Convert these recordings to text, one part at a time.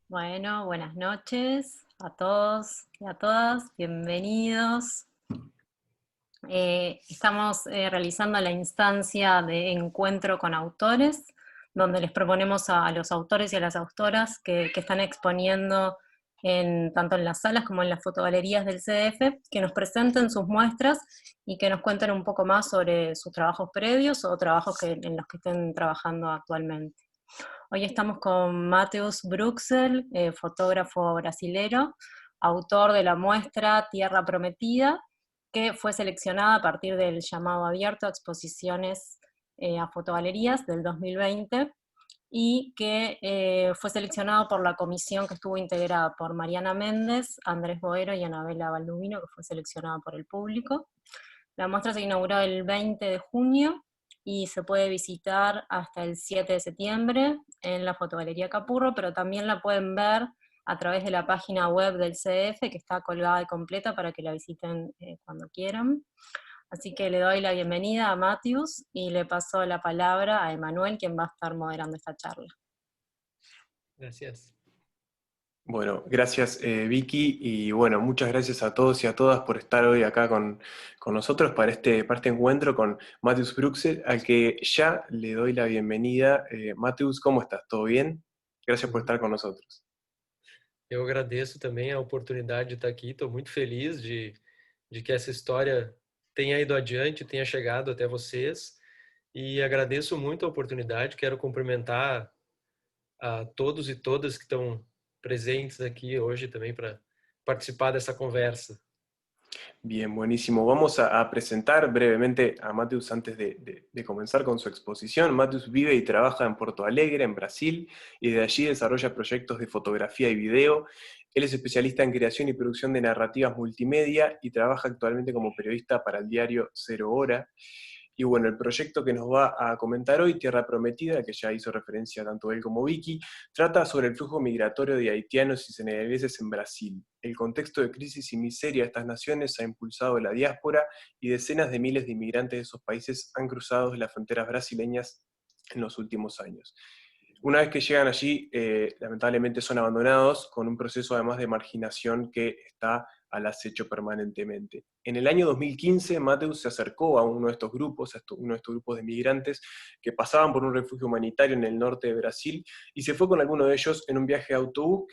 Bueno, buenas noches a todos y a todas, bienvenidos. Estamos realizando la instancia de encuentro con autores, donde les proponemos a los autores y a las autoras que están exponiendo tanto en las salas como en las fotogalerías del CDF, que nos presenten sus muestras y que nos cuenten un poco más sobre sus trabajos previos o trabajos en los que estén trabajando actualmente. Hoy estamos con Mateus Bruxel, fotógrafo brasilero, autor de la muestra Tierra Prometida, que fue seleccionada a partir del llamado abierto a exposiciones a fotogalerías del 2020 y que fue seleccionado por la comisión que estuvo integrada por Mariana Méndez, Andrés Boero y Anabela Balduvino, que fue seleccionada por el público. La muestra se inauguró el 20 de junio y se puede visitar hasta el 7 de septiembre en la Fotogalería Capurro, pero también la pueden ver a través de la página web del CDF, que está colgada y completa para que la visiten cuando quieran. Así que le doy la bienvenida a Matius y le paso la palabra a Emanuel, quien va a estar moderando esta charla. Gracias. Bueno, gracias Vicky y bueno, muchas gracias a todos y a todas por estar hoy acá con nosotros para este encuentro con Mateus Bruxel, al que ya le doy la bienvenida. Mateus, ¿cómo estás? ¿Todo bien? Gracias por estar con nosotros. Eu agradeço também a oportunidade de estar aqui. Estou muito feliz de que essa história tenha ido adiante, tenha chegado até vocês. E agradeço muito a oportunidade. Quero cumprimentar a todos e todas que estão presentes aqui hoje também para participar dessa conversa. Bien, buenísimo. Vamos a presentar brevemente a Mateus antes de comenzar con su exposición. Mateus vive y trabaja en Porto Alegre, en Brasil, y de allí desarrolla proyectos de fotografía y video. Él es especialista en creación y producción de narrativas multimedia y trabaja actualmente como periodista para el diario Cero Hora. Y bueno, el proyecto que nos va a comentar hoy, Tierra Prometida, que ya hizo referencia tanto él como Vicky, trata sobre el flujo migratorio de haitianos y senegaleses en Brasil. El contexto de crisis y miseria de estas naciones ha impulsado la diáspora y decenas de miles de inmigrantes de esos países han cruzado las fronteras brasileñas en los últimos años. Una vez que llegan allí, lamentablemente son abandonados con un proceso además de marginación que está al acecho permanentemente. En el año 2015, Mateus se acercó a uno de estos grupos, uno de estos grupos de migrantes que pasaban por un refugio humanitario en el norte de Brasil, y se fue con alguno de ellos en un viaje de autobús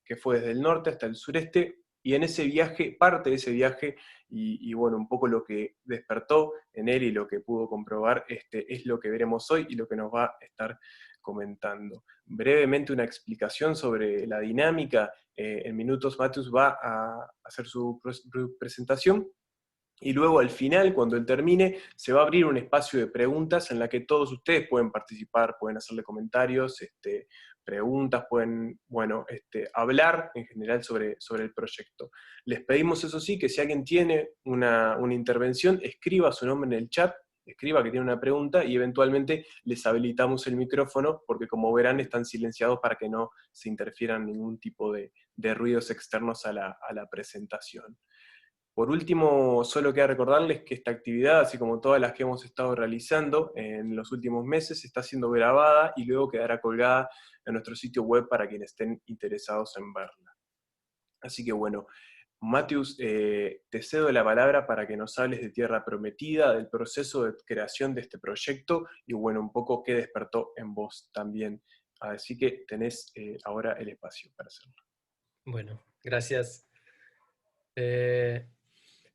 que fue desde el norte hasta el sureste, y en ese viaje, parte de ese viaje, y bueno, un poco lo que despertó en él y lo que pudo comprobar, es lo que veremos hoy y lo que nos va a estar comentando. Brevemente una explicación sobre la dinámica. En minutos Mateus va a hacer su presentación y luego al final, cuando él termine, se va a abrir un espacio de preguntas en la que todos ustedes pueden participar, pueden hacerle comentarios, preguntas, pueden, bueno, hablar en general sobre el proyecto. Les pedimos, eso sí, que si alguien tiene una intervención, escriba su nombre en el chat, escriba que tiene una pregunta y eventualmente les habilitamos el micrófono, porque como verán están silenciados para que no se interfieran ningún tipo de ruidos externos a la presentación. Por último, solo queda recordarles que esta actividad, así como todas las que hemos estado realizando en los últimos meses, está siendo grabada y luego quedará colgada en nuestro sitio web para quienes estén interesados en verla. Así que bueno, Mateus, te cedo la palabra para que nos hables de Tierra Prometida, del proceso de creación de este proyecto y bueno, un poco qué despertó en vos también. Así que tenés ahora el espacio para hacerlo. Bueno, gracias.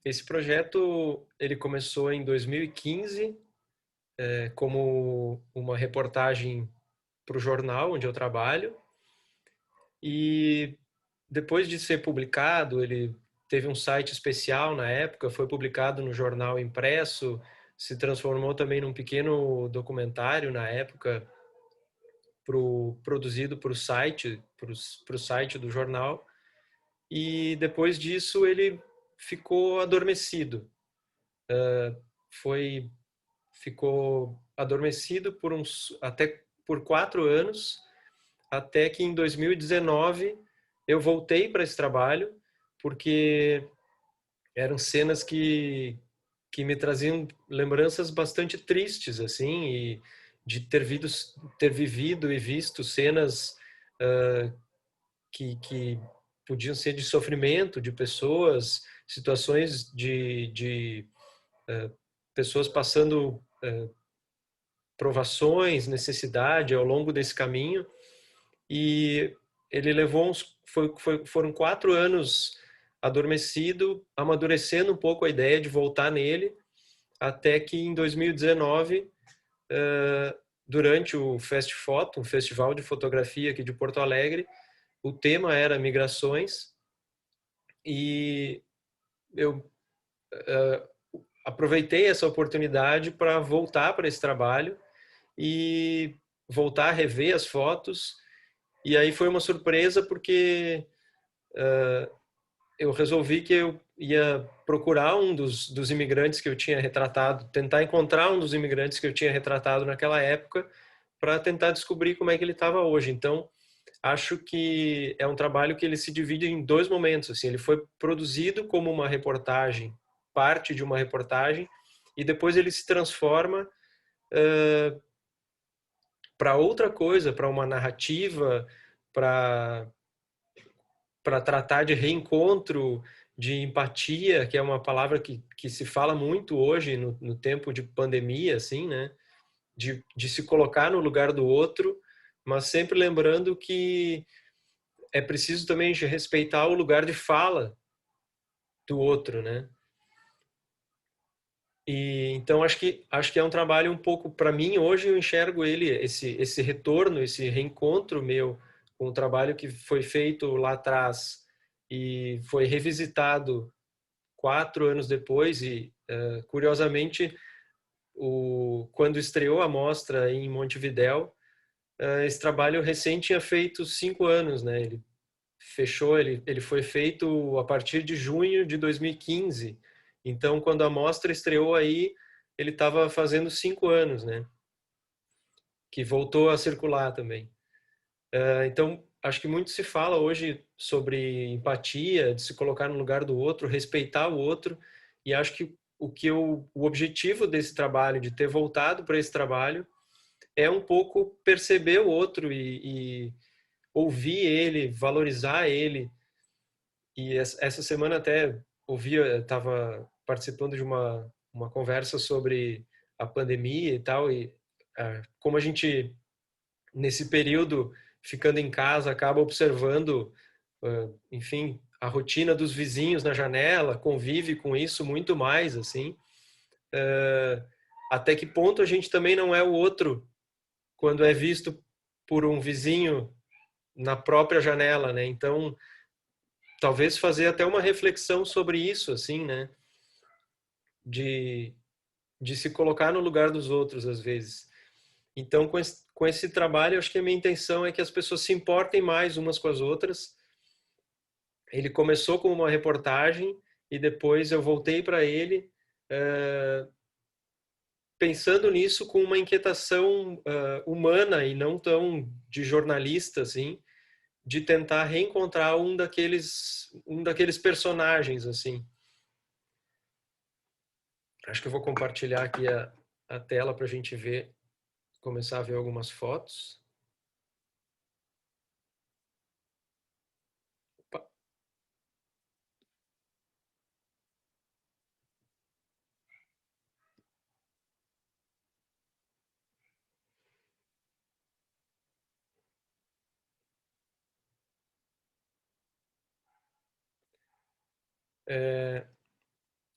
Esse projeto ele começou em 2015 como uma reportagem para o jornal onde eu trabalho, e depois de ser publicado, ele teve um site especial na época, foi publicado no jornal impresso, se transformou também num pequeno documentário na época, produzido para o site do jornal, e depois disso ele ficou adormecido. Ficou adormecido até por 4 anos, até que em 2019 eu voltei para esse trabalho, porque eram cenas que me traziam lembranças bastante tristes, assim, e de ter vivido e visto cenas que podiam ser de sofrimento de pessoas, situações de pessoas passando provações, necessidade ao longo desse caminho. E ele levou foram 4 anos adormecido, amadurecendo um pouco a ideia de voltar nele, até que em 2019, durante o Fest Foto, um festival de fotografia aqui de Porto Alegre, o tema era migrações, e eu aproveitei essa oportunidade para voltar para esse trabalho e voltar a rever as fotos. E aí foi uma surpresa porque eu resolvi que eu ia procurar um dos imigrantes que eu tinha retratado, tentar encontrar um dos imigrantes que eu tinha retratado naquela época, para tentar descobrir como é que ele estava hoje. Então, acho que é um trabalho que ele se divide em 2 momentos. Assim, ele foi produzido como uma reportagem, parte de uma reportagem, e depois ele se transforma para outra coisa, para uma narrativa, para tratar de reencontro, de empatia, que é uma palavra que se fala muito hoje no tempo de pandemia, assim, né? De se colocar no lugar do outro, mas sempre lembrando que é preciso também respeitar o lugar de fala do outro, né? E então acho que é um trabalho um pouco, para mim hoje eu enxergo ele, esse retorno, esse reencontro meu com o trabalho que foi feito lá atrás e foi revisitado 4 anos depois. E curiosamente, quando estreou a mostra em Montevidéu, esse trabalho recém tinha feito 5 anos, né? Ele fechou, ele foi feito a partir de junho de 2015. Então, quando a mostra estreou aí, ele estava fazendo 5 anos, né? Que voltou a circular também. Então, acho que muito se fala hoje sobre empatia, de se colocar no lugar do outro, respeitar o outro. E acho que o objetivo desse trabalho, de ter voltado para esse trabalho, é um pouco perceber o outro e ouvir ele, valorizar ele. E essa semana até estava participando de uma conversa sobre a pandemia e tal, e como a gente, nesse período, ficando em casa, acaba observando, enfim, a rotina dos vizinhos na janela, convive com isso muito mais, assim, até que ponto a gente também não é o outro quando é visto por um vizinho na própria janela, né? Então, talvez fazer até uma reflexão sobre isso, assim, né? De se colocar no lugar dos outros, às vezes. Então, com esse trabalho, acho que a minha intenção é que as pessoas se importem mais umas com as outras. Ele começou como uma reportagem e depois eu voltei para ele pensando nisso com uma inquietação humana e não tão de jornalista, assim, de tentar reencontrar um daqueles personagens, assim. Acho que eu vou compartilhar aqui a tela para a gente ver, começar a ver algumas fotos. Opa.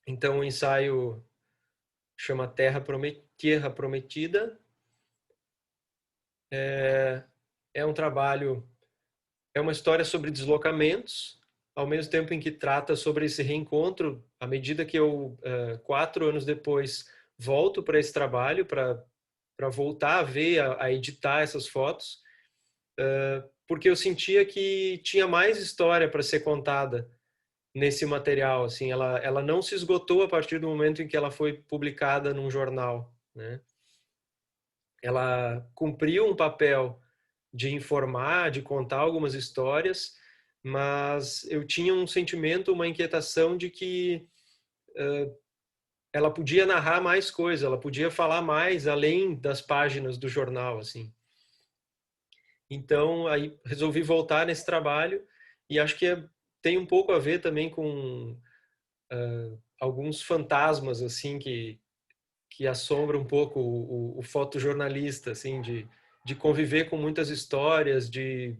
Então, o ensaio chama Terra Prometida. É um trabalho, é uma história sobre deslocamentos, ao mesmo tempo em que trata sobre esse reencontro, à medida que eu, 4 anos depois, volto para esse trabalho, para voltar a ver, a editar essas fotos, porque eu sentia que tinha mais história para ser contada nesse material. Assim, ela não se esgotou a partir do momento em que ela foi publicada num jornal, né? Ela cumpriu um papel de informar, de contar algumas histórias, mas eu tinha um sentimento, uma inquietação de que ela podia narrar mais coisas, ela podia falar mais além das páginas do jornal, assim. Então, aí resolvi voltar nesse trabalho e acho que tem um pouco a ver também com alguns fantasmas, assim, que assombram um pouco o fotojornalista, assim, de conviver com muitas histórias, de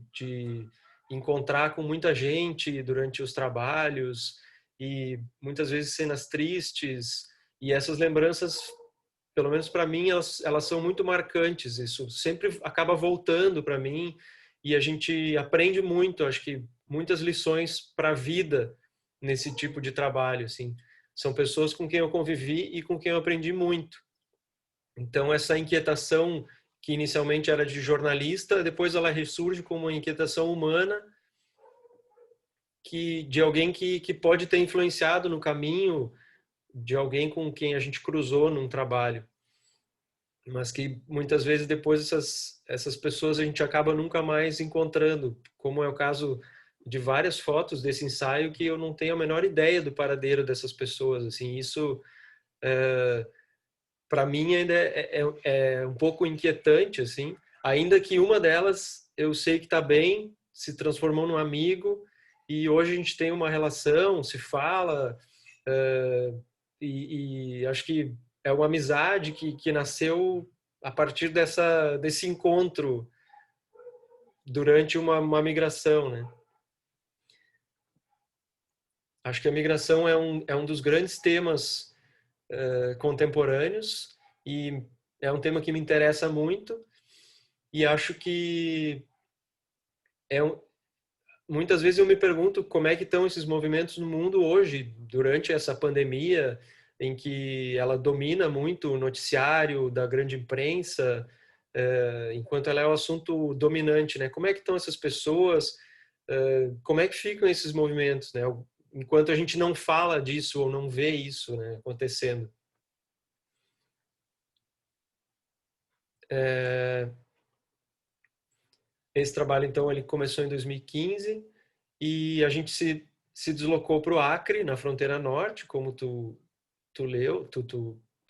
encontrar com muita gente durante os trabalhos e muitas vezes cenas tristes. E essas lembranças, pelo menos para mim, elas são muito marcantes. Isso sempre acaba voltando para mim e a gente aprende muito, acho que muitas lições para a vida nesse tipo de trabalho, assim. São pessoas com quem eu convivi e com quem eu aprendi muito. Então essa inquietação que inicialmente era de jornalista, depois ela ressurge como uma inquietação humana de alguém que pode ter influenciado no caminho de alguém com quem a gente cruzou num trabalho. Mas que muitas vezes depois essas pessoas a gente acaba nunca mais encontrando, como é o caso de várias fotos desse ensaio que eu não tenho a menor ideia do paradeiro dessas pessoas. Assim, isso para mim ainda é um pouco inquietante, assim, ainda que uma delas eu sei que está bem, se transformou num amigo e hoje a gente tem uma relação, se fala, e acho que é uma amizade que nasceu a partir desse encontro durante uma migração, né? Acho que a migração é um dos grandes temas contemporâneos e é um tema que me interessa muito e acho que muitas vezes eu me pergunto como é que estão esses movimentos no mundo hoje, durante essa pandemia, em que ela domina muito o noticiário da grande imprensa, enquanto ela é o assunto dominante, né? Como é que estão essas pessoas? Como é que ficam esses movimentos, né? Enquanto a gente não fala disso ou não vê isso, né, acontecendo. Esse trabalho, então, ele começou em 2015 e a gente se deslocou para o Acre, na fronteira norte, como tu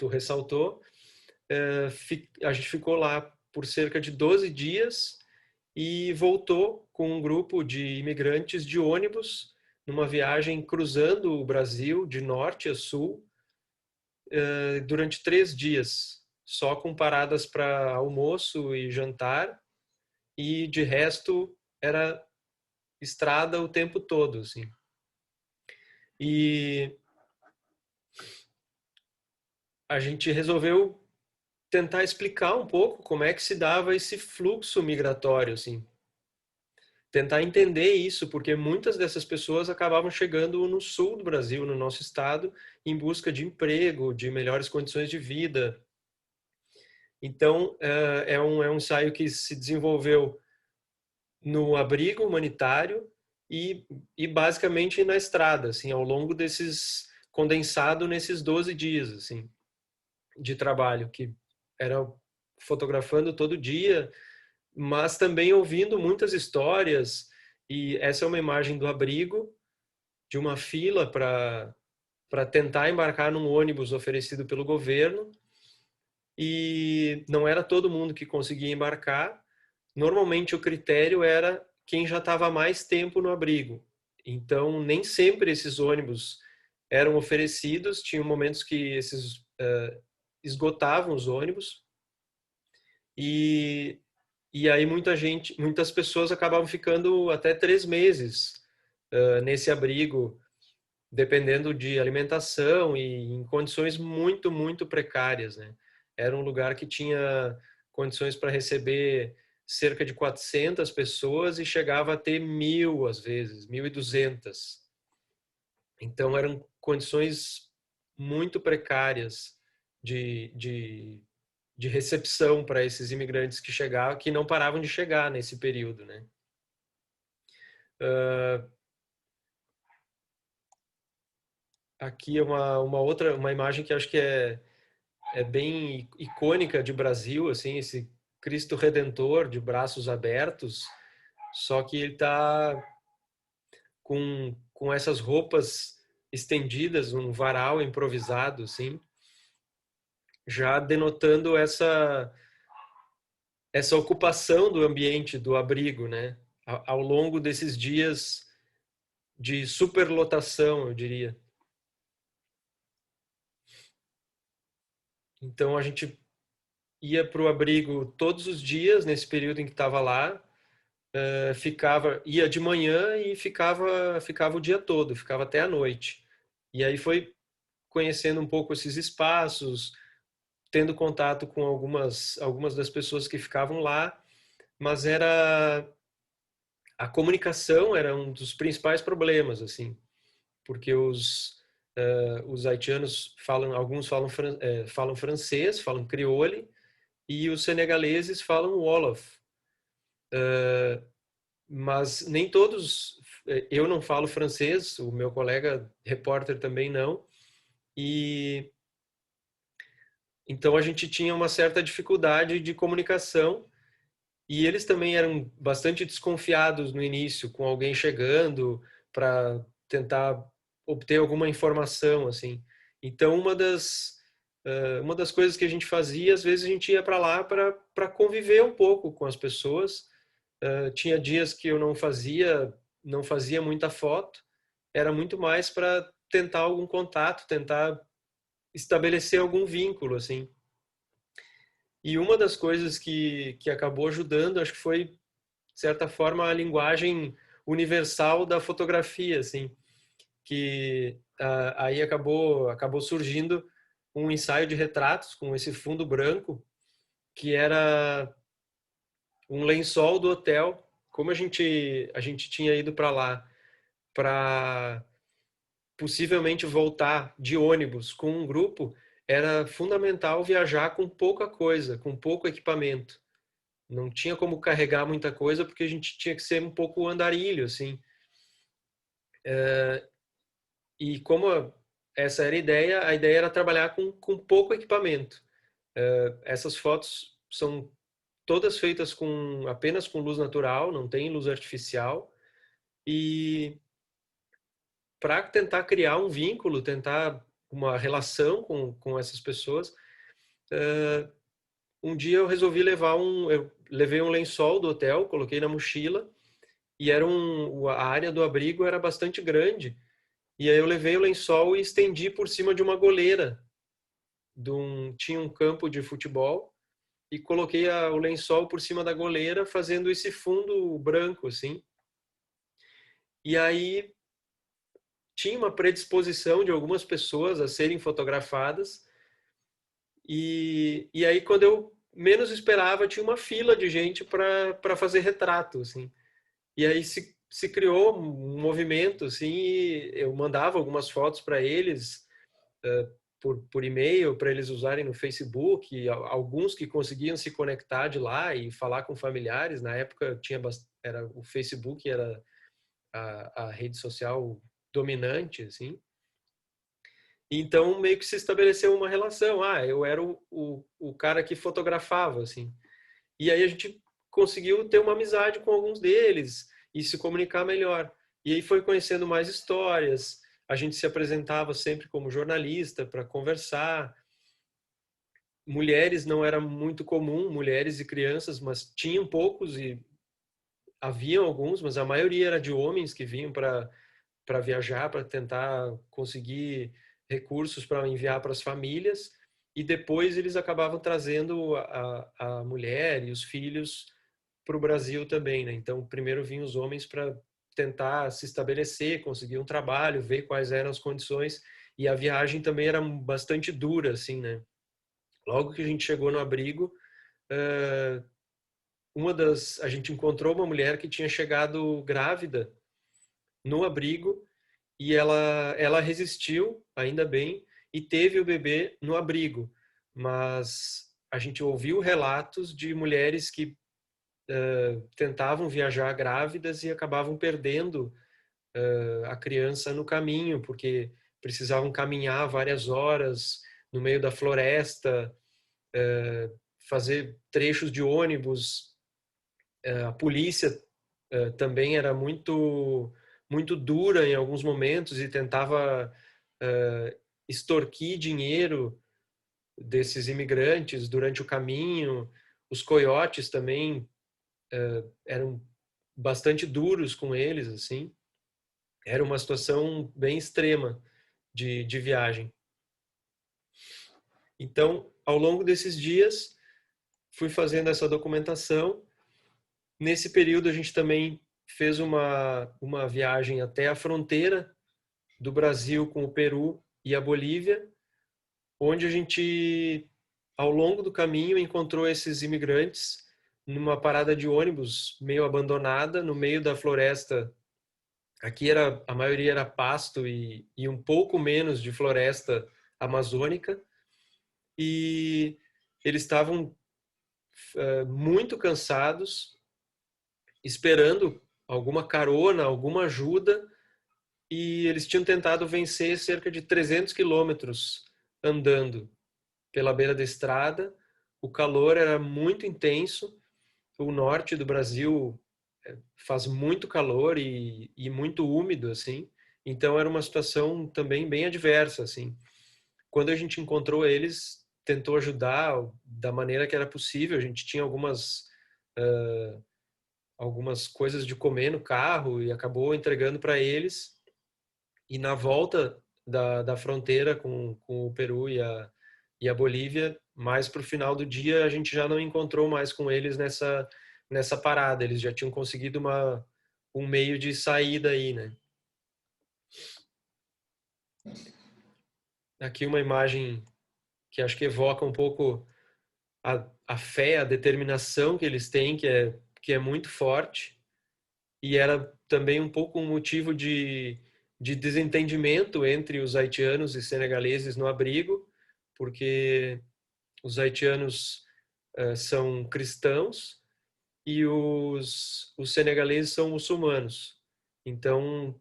ressaltou. A gente ficou lá por cerca de 12 dias e voltou com um grupo de imigrantes de ônibus numa viagem cruzando o Brasil de norte a sul durante 3 dias, só com paradas para almoço e jantar, e de resto era estrada o tempo todo, assim. E a gente resolveu tentar explicar um pouco como é que se dava esse fluxo migratório, assim. Tentar entender isso, porque muitas dessas pessoas acabavam chegando no sul do Brasil, no nosso estado, em busca de emprego, de melhores condições de vida. Então, é um ensaio que se desenvolveu no abrigo humanitário e basicamente na estrada, assim, ao longo condensado nesses 12 dias, assim, de trabalho, que era fotografando todo dia, mas também ouvindo muitas histórias. E essa é uma imagem do abrigo, de uma fila para tentar embarcar num ônibus oferecido pelo governo, e não era todo mundo que conseguia embarcar. Normalmente o critério era quem já estava mais tempo no abrigo. Então, nem sempre esses ônibus eram oferecidos, tinham momentos que esgotavam os ônibus, e, e aí muitas pessoas acabavam ficando até 3 meses nesse abrigo, dependendo de alimentação e em condições muito, muito precárias, né? Era um lugar que tinha condições para receber cerca de 400 pessoas e chegava a ter 1.000 às vezes, 1.200. Então eram condições muito precárias de recepção para esses imigrantes que chegavam, que não paravam de chegar nesse período, né? Aqui é uma imagem que acho que é bem icônica de Brasil, assim, esse Cristo Redentor de braços abertos, só que ele está com essas roupas estendidas, um varal improvisado, assim, já denotando essa ocupação do ambiente, do abrigo, né? Ao longo desses dias de superlotação, eu diria. Então a gente ia para o abrigo todos os dias, nesse período em que estava lá, ia de manhã e ficava o dia todo, ficava até a noite. E aí foi conhecendo um pouco esses espaços, tendo contato com algumas das pessoas que ficavam lá, mas a comunicação era um dos principais problemas, assim, porque os haitianos alguns falam francês, falam crioulo, e os senegaleses falam wolof. Mas nem todos, eu não falo francês, o meu colega repórter também não, e então a gente tinha uma certa dificuldade de comunicação, e eles também eram bastante desconfiados no início, com alguém chegando para tentar obter alguma informação, assim. Então uma das coisas que a gente fazia, às vezes a gente ia para lá para conviver um pouco com as pessoas. Tinha dias que eu não fazia muita foto, era muito mais para tentar algum contato, tentar estabelecer algum vínculo, assim. E uma das coisas que acabou ajudando, acho que foi, de certa forma, a linguagem universal da fotografia, assim, que aí acabou surgindo um ensaio de retratos com esse fundo branco, que era um lençol do hotel. Como a gente tinha ido para lá para possivelmente voltar de ônibus com um grupo, era fundamental viajar com pouca coisa, com pouco equipamento. Não tinha como carregar muita coisa porque a gente tinha que ser um pouco andarilho, assim. E como essa era a ideia era trabalhar com pouco equipamento. Essas fotos são todas feitas apenas com luz natural, não tem luz artificial. E para tentar criar um vínculo, tentar uma relação com essas pessoas, um dia eu resolvi eu levei um lençol do hotel, coloquei na mochila, e a área do abrigo era bastante grande. E aí eu levei o lençol e estendi por cima de uma goleira. Tinha um campo de futebol e coloquei o lençol por cima da goleira, fazendo esse fundo branco, assim. E aí tinha uma predisposição de algumas pessoas a serem fotografadas. E aí, quando eu menos esperava, tinha uma fila de gente para fazer retrato, assim. E aí se criou um movimento, assim, e eu mandava algumas fotos para eles por e-mail, para eles usarem no Facebook, e alguns que conseguiam se conectar de lá e falar com familiares. Na época o Facebook era a rede social dominante, assim. Então, meio que se estabeleceu uma relação. Eu era o cara que fotografava, assim. E aí a gente conseguiu ter uma amizade com alguns deles e se comunicar melhor. E aí foi conhecendo mais histórias. A gente se apresentava sempre como jornalista para conversar. Mulheres não era muito comum, mulheres e crianças, mas tinham poucos e haviam alguns, mas a maioria era de homens que vinham para viajar, para tentar conseguir recursos para enviar para as famílias, e depois eles acabavam trazendo a mulher e os filhos para o Brasil também, né? Então, primeiro vinham os homens para tentar se estabelecer, conseguir um trabalho, ver quais eram as condições, e a viagem também era bastante dura, assim, né? Logo que a gente chegou no abrigo, a gente encontrou uma mulher que tinha chegado grávida no abrigo, e ela resistiu, ainda bem, e teve o bebê no abrigo. Mas a gente ouviu relatos de mulheres que tentavam viajar grávidas e acabavam perdendo a criança no caminho, porque precisavam caminhar várias horas no meio da floresta, fazer trechos de ônibus. A polícia também era muito dura em alguns momentos e tentava extorquir dinheiro desses imigrantes durante o caminho. Os coiotes também eram bastante duros com eles, assim. Era uma situação bem extrema de viagem. Então, ao longo desses dias, fui fazendo essa documentação. Nesse período, a gente também fez uma viagem até a fronteira do Brasil com o Peru e a Bolívia, onde a gente, ao longo do caminho, encontrou esses imigrantes numa parada de ônibus meio abandonada, no meio da floresta. Aqui a maioria era pasto e um pouco menos de floresta amazônica. E eles estavam muito cansados, esperando alguma carona, alguma ajuda, e eles tinham tentado vencer cerca de 300 quilômetros andando pela beira da estrada. O calor era muito intenso. O norte do Brasil faz muito calor e muito úmido, assim. Então era uma situação também bem adversa, assim. Quando a gente encontrou eles, tentou ajudar da maneira que era possível. A gente tinha algumas coisas de comer no carro e acabou entregando para eles. E na volta da fronteira com o Peru e a Bolívia, mais para o final do dia, a gente já não encontrou mais com eles nessa parada. Eles já tinham conseguido um meio de saída aí, né? Aqui uma imagem que acho que evoca um pouco a fé, a determinação que eles têm, que é muito forte. E era também um pouco um motivo de desentendimento entre os haitianos e senegaleses no abrigo, porque os haitianos são cristãos e os senegaleses são muçulmanos. Então,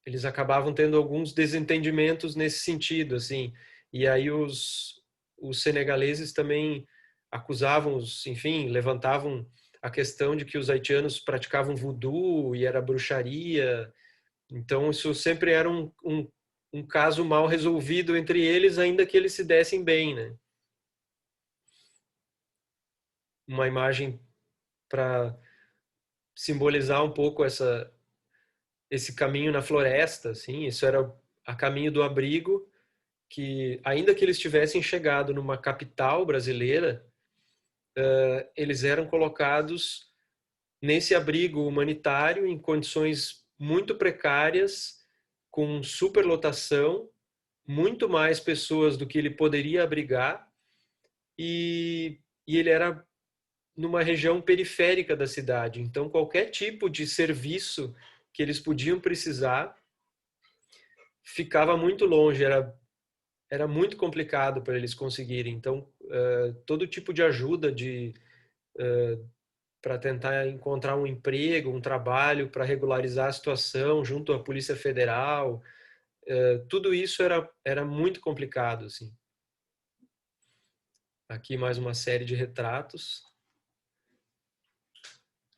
eles acabavam tendo alguns desentendimentos nesse sentido, assim. E aí os senegaleses também acusavam, enfim, levantavam a questão de que os haitianos praticavam voodoo e era bruxaria. Então, isso sempre era um caso mal resolvido entre eles, ainda que eles se dessem bem, né? Uma imagem para simbolizar um pouco esse caminho na floresta, assim. Isso era a caminho do abrigo, que ainda que eles tivessem chegado numa capital brasileira, eles eram colocados nesse abrigo humanitário em condições muito precárias, com superlotação, muito mais pessoas do que ele poderia abrigar, e ele era numa região periférica da cidade. Então, qualquer tipo de serviço que eles podiam precisar ficava muito longe, era muito complicado para eles conseguirem. Então, todo tipo de ajuda para tentar encontrar um emprego, um trabalho, para regularizar a situação junto à Polícia Federal, tudo isso era muito complicado, assim. Aqui mais uma série de retratos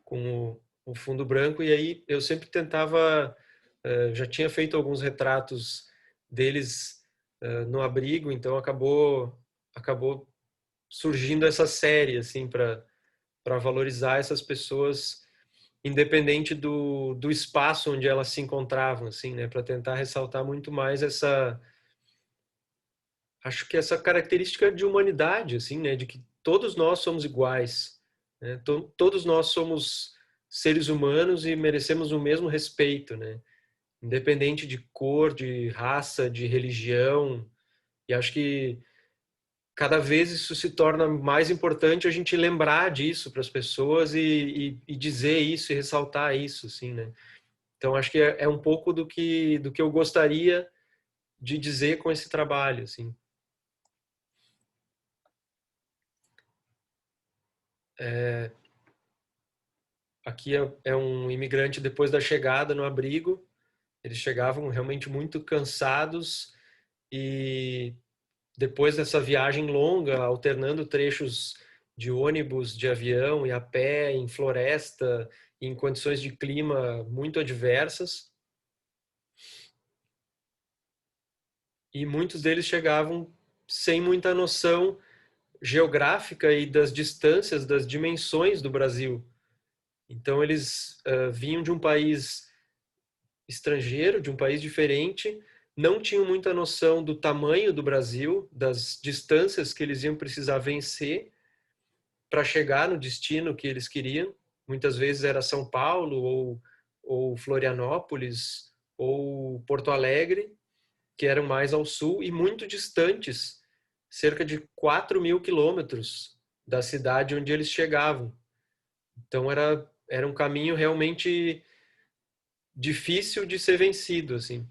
com o fundo branco, e aí eu sempre tentava, já tinha feito alguns retratos deles no abrigo, então acabou surgindo essa série, assim, para valorizar essas pessoas, independente do espaço onde elas se encontravam, assim, né, para tentar ressaltar muito mais acho que essa característica de humanidade, assim, né, de que todos nós somos iguais, né, todos nós somos seres humanos e merecemos o mesmo respeito, né, independente de cor, de raça, de religião. E acho que cada vez isso se torna mais importante a gente lembrar disso para as pessoas e dizer isso e ressaltar isso, assim, né. Então acho que é um pouco do que eu gostaria de dizer com esse trabalho, assim. Aqui é um imigrante depois da chegada no abrigo. Eles chegavam realmente muito cansados e depois dessa viagem longa, alternando trechos de ônibus, de avião e a pé, em floresta, em condições de clima muito adversas. E muitos deles chegavam sem muita noção geográfica e das distâncias, das dimensões do Brasil. Então eles vinham de um país estrangeiro, de um país diferente, não tinham muita noção do tamanho do Brasil, das distâncias que eles iam precisar vencer para chegar no destino que eles queriam. Muitas vezes era São Paulo ou Florianópolis ou Porto Alegre, que eram mais ao sul e muito distantes, cerca de 4.000 quilômetros da cidade onde eles chegavam. Então era um caminho realmente difícil de ser vencido, assim.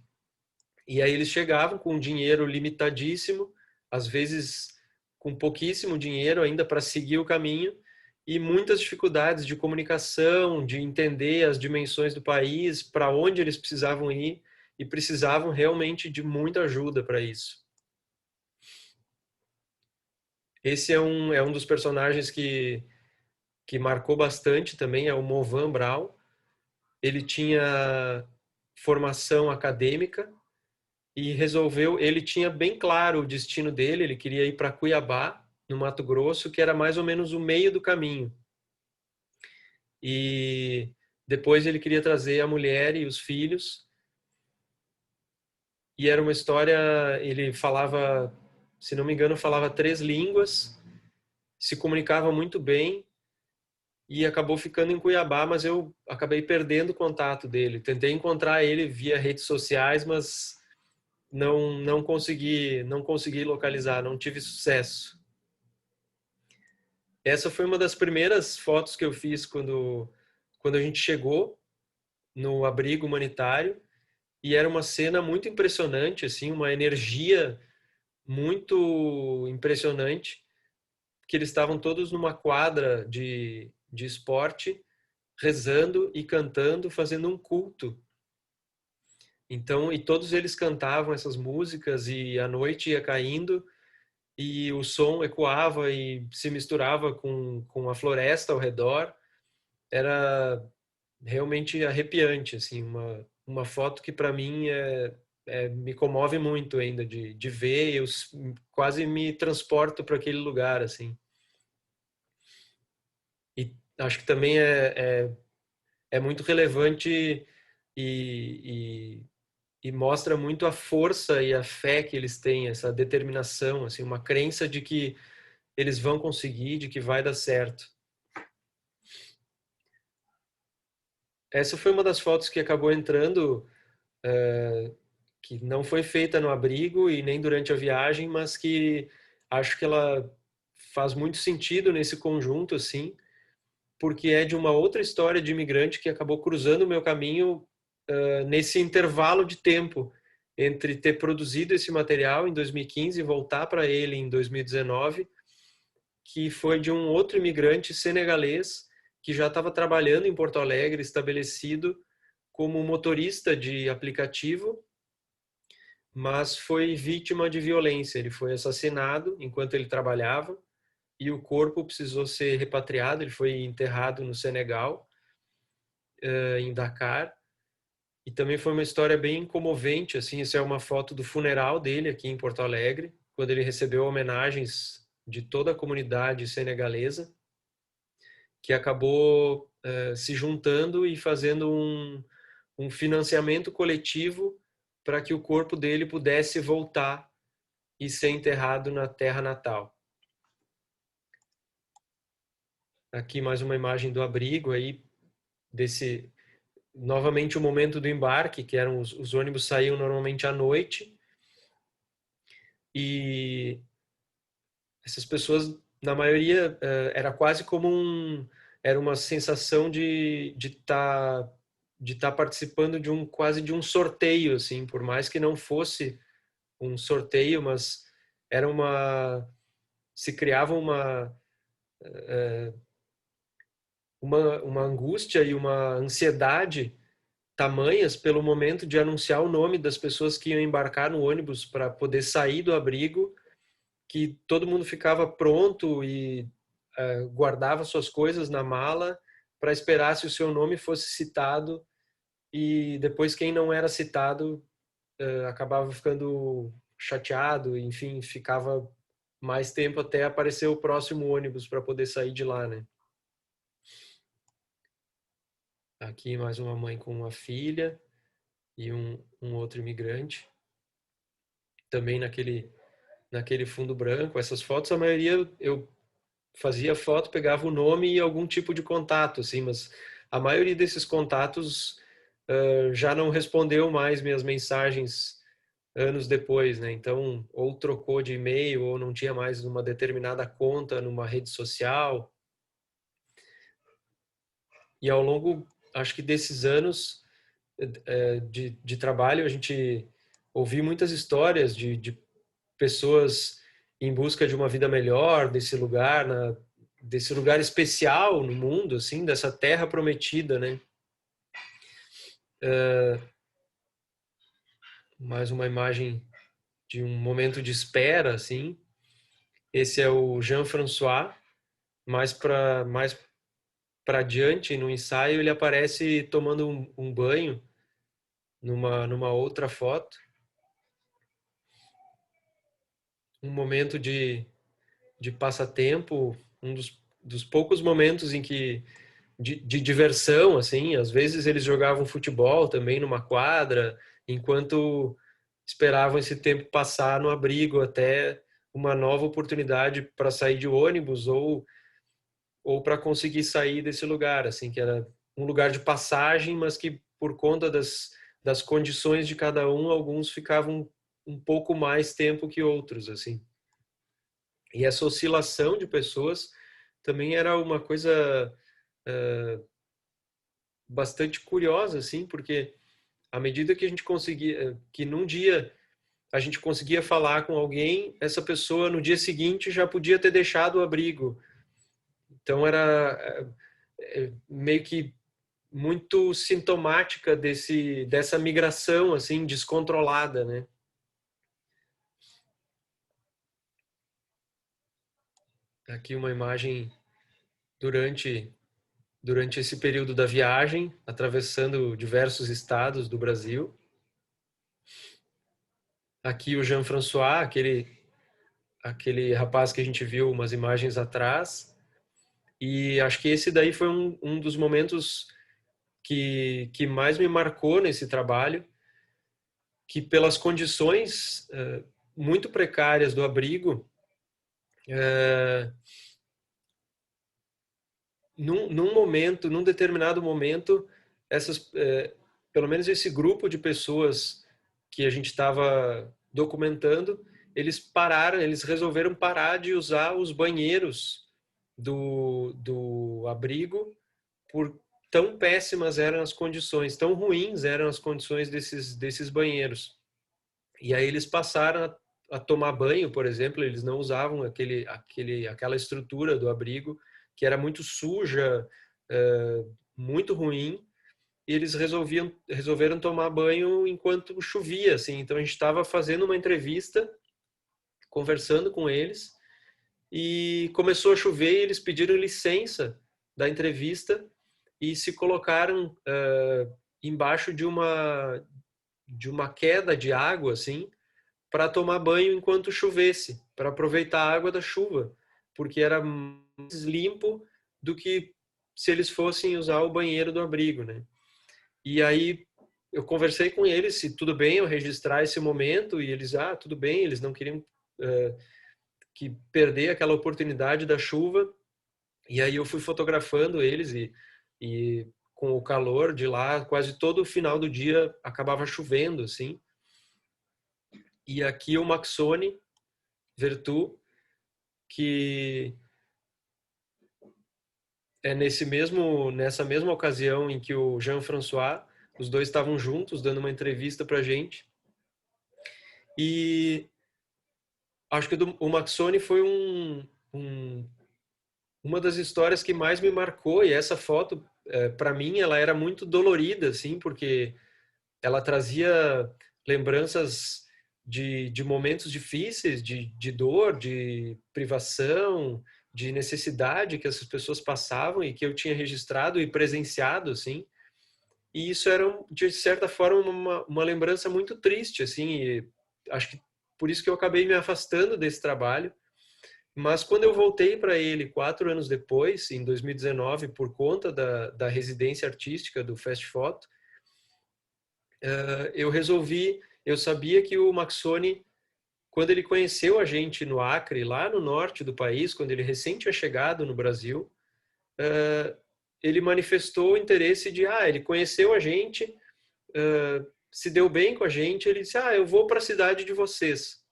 E aí eles chegavam com um dinheiro limitadíssimo, às vezes com pouquíssimo dinheiro ainda para seguir o caminho, e muitas dificuldades de comunicação, de entender as dimensões do país, para onde eles precisavam ir, e precisavam realmente de muita ajuda para isso. Esse é um dos personagens que marcou bastante também, é o Movan Brau. Ele tinha formação acadêmica e ele tinha bem claro o destino dele, ele queria ir para Cuiabá, no Mato Grosso, que era mais ou menos o meio do caminho. E depois ele queria trazer a mulher e os filhos. E era uma história, ele falava, se não me engano, falava 3 línguas, se comunicava muito bem e acabou ficando em Cuiabá, mas eu acabei perdendo o contato dele. Tentei encontrar ele via redes sociais, mas não consegui localizar, não tive sucesso. Essa foi uma das primeiras fotos que eu fiz quando a gente chegou no abrigo humanitário, e era uma cena muito impressionante, assim, uma energia muito impressionante, que eles estavam todos numa quadra de esporte, rezando e cantando, fazendo um culto. Então, e todos eles cantavam essas músicas e a noite ia caindo e o som ecoava e se misturava com a floresta ao redor. Era realmente arrepiante, assim, uma foto que para mim me comove muito ainda de ver, eu quase me transporto para aquele lugar, assim. E acho que também é muito relevante e mostra muito a força e a fé que eles têm, essa determinação, assim, uma crença de que eles vão conseguir, de que vai dar certo. Essa foi uma das fotos que acabou entrando, que não foi feita no abrigo e nem durante a viagem, mas que acho que ela faz muito sentido nesse conjunto, assim, porque é de uma outra história de imigrante que acabou cruzando o meu caminho nesse intervalo de tempo entre ter produzido esse material em 2015 e voltar para ele em 2019, que foi de um outro imigrante senegalês que já estava trabalhando em Porto Alegre, estabelecido como motorista de aplicativo, mas foi vítima de violência. Ele foi assassinado enquanto ele trabalhava e o corpo precisou ser repatriado. Ele foi enterrado no Senegal, em Dakar. E também foi uma história bem comovente, assim, essa é uma foto do funeral dele aqui em Porto Alegre, quando ele recebeu homenagens de toda a comunidade senegalesa, que acabou se juntando e fazendo um financiamento coletivo para que o corpo dele pudesse voltar e ser enterrado na terra natal. Aqui mais uma imagem do abrigo aí, novamente o momento do embarque, que eram os ônibus saíam normalmente à noite, e essas pessoas, na maioria, era quase como era uma sensação de estar participando quase de um sorteio, assim, por mais que não fosse um sorteio, mas era se criava uma angústia e uma ansiedade tamanhas pelo momento de anunciar o nome das pessoas que iam embarcar no ônibus para poder sair do abrigo, que todo mundo ficava pronto e guardava suas coisas na mala para esperar se o seu nome fosse citado, e depois quem não era citado acabava ficando chateado, enfim, ficava mais tempo até aparecer o próximo ônibus para poder sair de lá, né? Aqui mais uma mãe com uma filha e um outro imigrante. Também naquele fundo branco. Essas fotos, a maioria eu fazia foto, pegava o nome e algum tipo de contato, assim, mas a maioria desses contatos já não respondeu mais minhas mensagens anos depois, né? Então, ou trocou de e-mail, ou não tinha mais uma determinada conta numa rede social. E ao longo, acho que desses anos de trabalho, a gente ouviu muitas histórias de pessoas em busca de uma vida melhor, desse lugar especial no mundo, assim, dessa terra prometida, né? Mais uma imagem de um momento de espera, assim. Esse é o Jean-François, mais para adiante no ensaio ele aparece tomando um banho numa outra foto. Um momento de passatempo, um dos poucos momentos em que de diversão, assim, às vezes eles jogavam futebol também numa quadra, enquanto esperavam esse tempo passar no abrigo até uma nova oportunidade para sair de ônibus ou para conseguir sair desse lugar, assim, que era um lugar de passagem, mas que por conta das condições de cada um, alguns ficavam um pouco mais tempo que outros, assim. E essa oscilação de pessoas também era uma coisa bastante curiosa, assim, porque à medida que a gente conseguia, que num dia a gente conseguia falar com alguém, essa pessoa no dia seguinte já podia ter deixado o abrigo. Então era meio que muito sintomática dessa migração assim descontrolada, né? Aqui uma imagem durante esse período da viagem, atravessando diversos estados do Brasil. Aqui o Jean-François, aquele rapaz que a gente viu umas imagens atrás. E acho que esse daí foi um dos momentos que mais me marcou nesse trabalho, que pelas condições muito precárias do abrigo, num determinado momento, pelo menos esse grupo de pessoas que a gente estava documentando, eles resolveram parar de usar os banheiros do abrigo por tão péssimas eram as condições, tão ruins eram as condições desses banheiros. E aí eles passaram a tomar banho, por exemplo, eles não usavam aquela estrutura do abrigo, que era muito suja, muito ruim, e eles resolveram tomar banho enquanto chovia, assim. Então a gente estava fazendo uma entrevista, conversando com eles, e começou a chover e eles pediram licença da entrevista e se colocaram embaixo de uma queda de água, assim, para tomar banho enquanto chovesse, para aproveitar a água da chuva, porque era mais limpo do que se eles fossem usar o banheiro do abrigo, né? E aí eu conversei com eles se tudo bem eu registrar esse momento, e eles, tudo bem, eles não queriam que perder aquela oportunidade da chuva. E aí eu fui fotografando eles e com o calor de lá, quase todo o final do dia acabava chovendo, assim. E aqui o Maxone Vertu, que é nessa mesma ocasião em que o Jean-François, os dois estavam juntos dando uma entrevista pra gente. E acho que o Maxone foi uma das histórias que mais me marcou, e essa foto, para mim, ela era muito dolorida, assim, porque ela trazia lembranças de momentos difíceis, de dor, de privação, de necessidade que essas pessoas passavam e que eu tinha registrado e presenciado, assim. E isso era, de certa forma, uma lembrança muito triste, assim, e acho que por isso que eu acabei me afastando desse trabalho. Mas quando eu voltei para ele 4 anos depois, em 2019, por conta da residência artística do Fast Foto, eu sabia que o Maxoni, quando ele conheceu a gente no Acre, lá no norte do país, quando ele recém tinha chegado no Brasil, ele manifestou o interesse de, ele conheceu a gente, se deu bem com a gente, ele disse, eu vou para a cidade de vocês.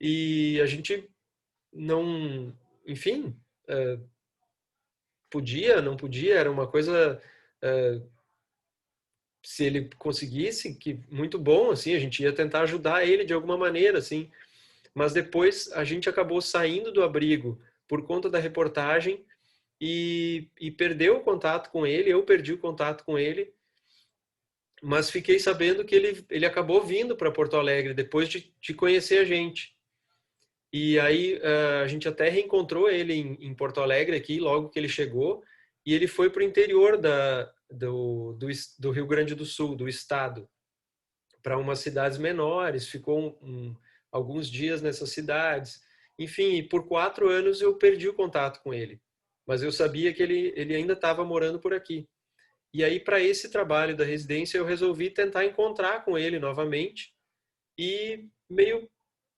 E a gente não, enfim, podia, não podia, era uma coisa, se ele conseguisse, que muito bom, assim, a gente ia tentar ajudar ele de alguma maneira, assim, mas depois a gente acabou saindo do abrigo por conta da reportagem e perdeu o contato com ele, eu perdi o contato com ele, mas fiquei sabendo que ele acabou vindo para Porto Alegre depois de conhecer a gente. E aí a gente até reencontrou ele em Porto Alegre aqui, logo que ele chegou, e ele foi para o interior do Rio Grande do Sul, do estado, para umas cidades menores, ficou alguns dias nessas cidades. Enfim, por 4 anos eu perdi o contato com ele, mas eu sabia que ele ainda estava morando por aqui. E aí, para esse trabalho da residência, eu resolvi tentar encontrar com ele novamente, e meio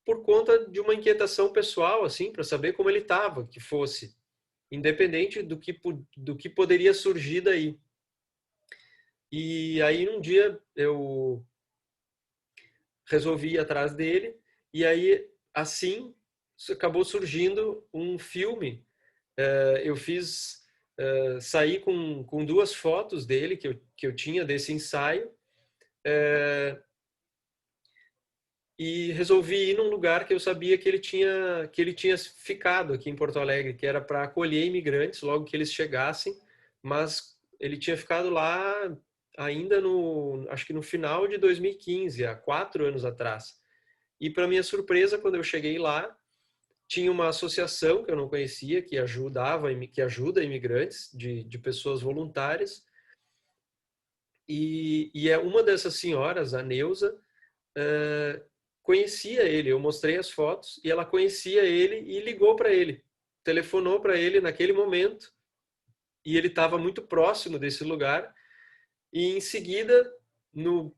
por conta de uma inquietação pessoal, assim, para saber como ele estava, que fosse, independente do que poderia surgir daí. E aí, um dia, eu resolvi ir atrás dele, e aí, assim, acabou surgindo um filme. Eu saí com 2 fotos dele que eu tinha desse ensaio, e resolvi ir num lugar que eu sabia que ele tinha ficado aqui em Porto Alegre, que era para acolher imigrantes logo que eles chegassem, mas ele tinha ficado lá ainda acho que no final de 2015, há 4 anos atrás. E para minha surpresa, quando eu cheguei lá, tinha uma associação que eu não conhecia, que ajuda imigrantes, de pessoas voluntárias, e é uma dessas senhoras, a Neuza, conhecia ele. Eu mostrei as fotos e ela conhecia ele e ligou para ele, telefonou para ele naquele momento, e ele estava muito próximo desse lugar. E em seguida, no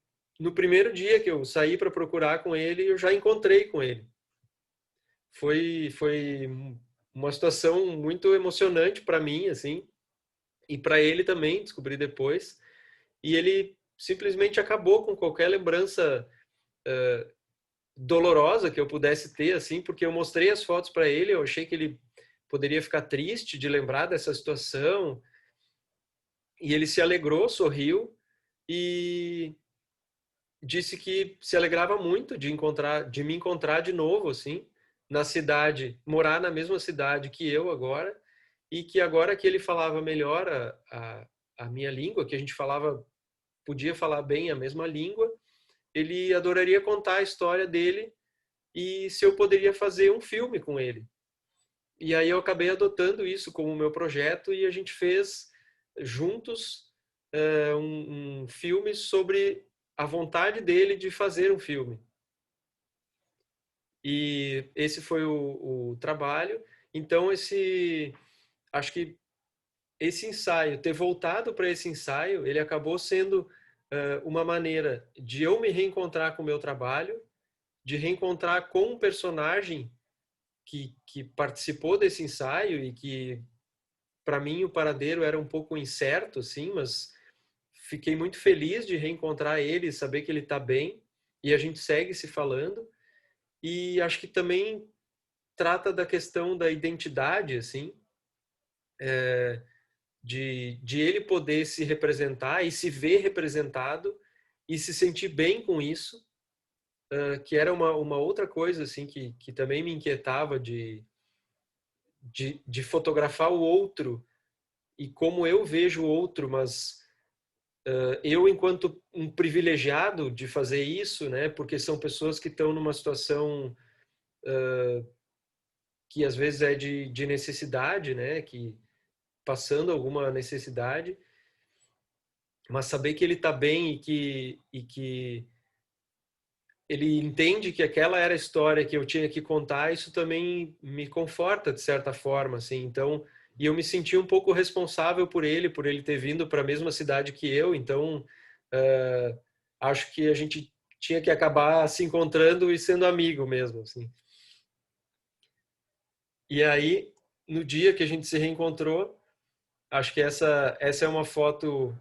primeiro dia que eu saí para procurar com ele, eu já encontrei com ele. Foi uma situação muito emocionante para mim, assim, e para ele também, descobri depois. E ele simplesmente acabou com qualquer lembrança dolorosa que eu pudesse ter, assim, porque eu mostrei as fotos para ele, eu achei que ele poderia ficar triste de lembrar dessa situação, e ele se alegrou, sorriu e disse que se alegrava muito de me encontrar de novo, assim, na cidade, morar na mesma cidade que eu agora, e que agora que ele falava melhor a minha língua, que a gente podia falar bem a mesma língua, ele adoraria contar a história dele e se eu poderia fazer um filme com ele. E aí eu acabei adotando isso como meu projeto, e a gente fez juntos um filme sobre a vontade dele de fazer um filme. E esse foi o trabalho. Então acho que esse ensaio, ter voltado para esse ensaio, ele acabou sendo uma maneira de eu me reencontrar com o meu trabalho, de reencontrar com um personagem que participou desse ensaio e que, para mim, o paradeiro era um pouco incerto, assim, mas fiquei muito feliz de reencontrar ele, saber que ele está bem, e a gente segue se falando. E acho que também trata da questão da identidade, assim, de ele poder se representar e se ver representado e se sentir bem com isso, que era uma outra coisa, assim, que também me inquietava de fotografar o outro e como eu vejo o outro, mas eu, enquanto um privilegiado de fazer isso, né, porque são pessoas que estão numa situação que às vezes é de necessidade, né, que passando alguma necessidade, mas saber que ele está bem e que ele entende que aquela era a história que eu tinha que contar, isso também me conforta de certa forma, assim. Então, e eu me senti um pouco responsável por ele ter vindo para a mesma cidade que eu. Então, acho que a gente tinha que acabar se encontrando e sendo amigo mesmo, assim. E aí, no dia que a gente se reencontrou, acho que essa é uma foto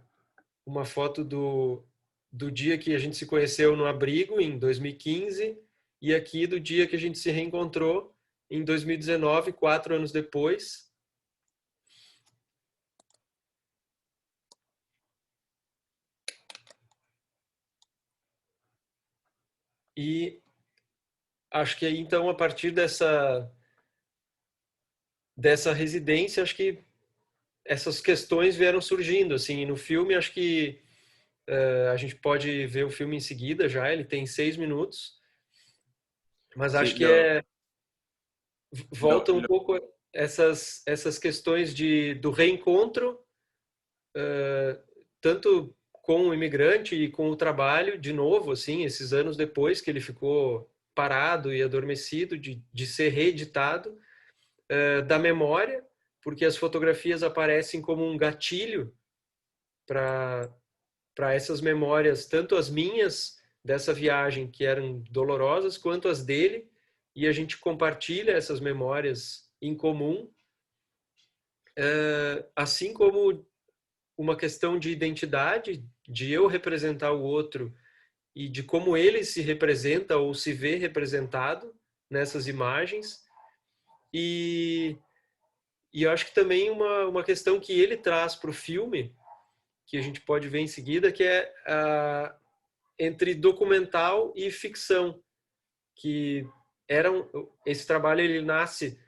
do dia que a gente se conheceu no abrigo em 2015 e aqui do dia que a gente se reencontrou em 2019, 4 anos depois. E acho que aí, então, a partir dessa residência, acho que essas questões vieram surgindo, assim. No filme, acho que a gente pode ver o filme em seguida já, ele tem 6 minutos, mas Sí, acho que volta um pouco essas questões do reencontro, tanto com o imigrante e com o trabalho, de novo, assim, esses anos depois que ele ficou parado e adormecido, de ser reeditado, da memória, porque as fotografias aparecem como um gatilho para essas memórias, tanto as minhas dessa viagem, que eram dolorosas, quanto as dele, e a gente compartilha essas memórias em comum, assim como uma questão de identidade, de eu representar o outro e de como ele se representa ou se vê representado nessas imagens. E, e eu acho que também uma questão que ele traz para o filme, que a gente pode ver em seguida, que é entre documental e ficção, que esse trabalho ele nasce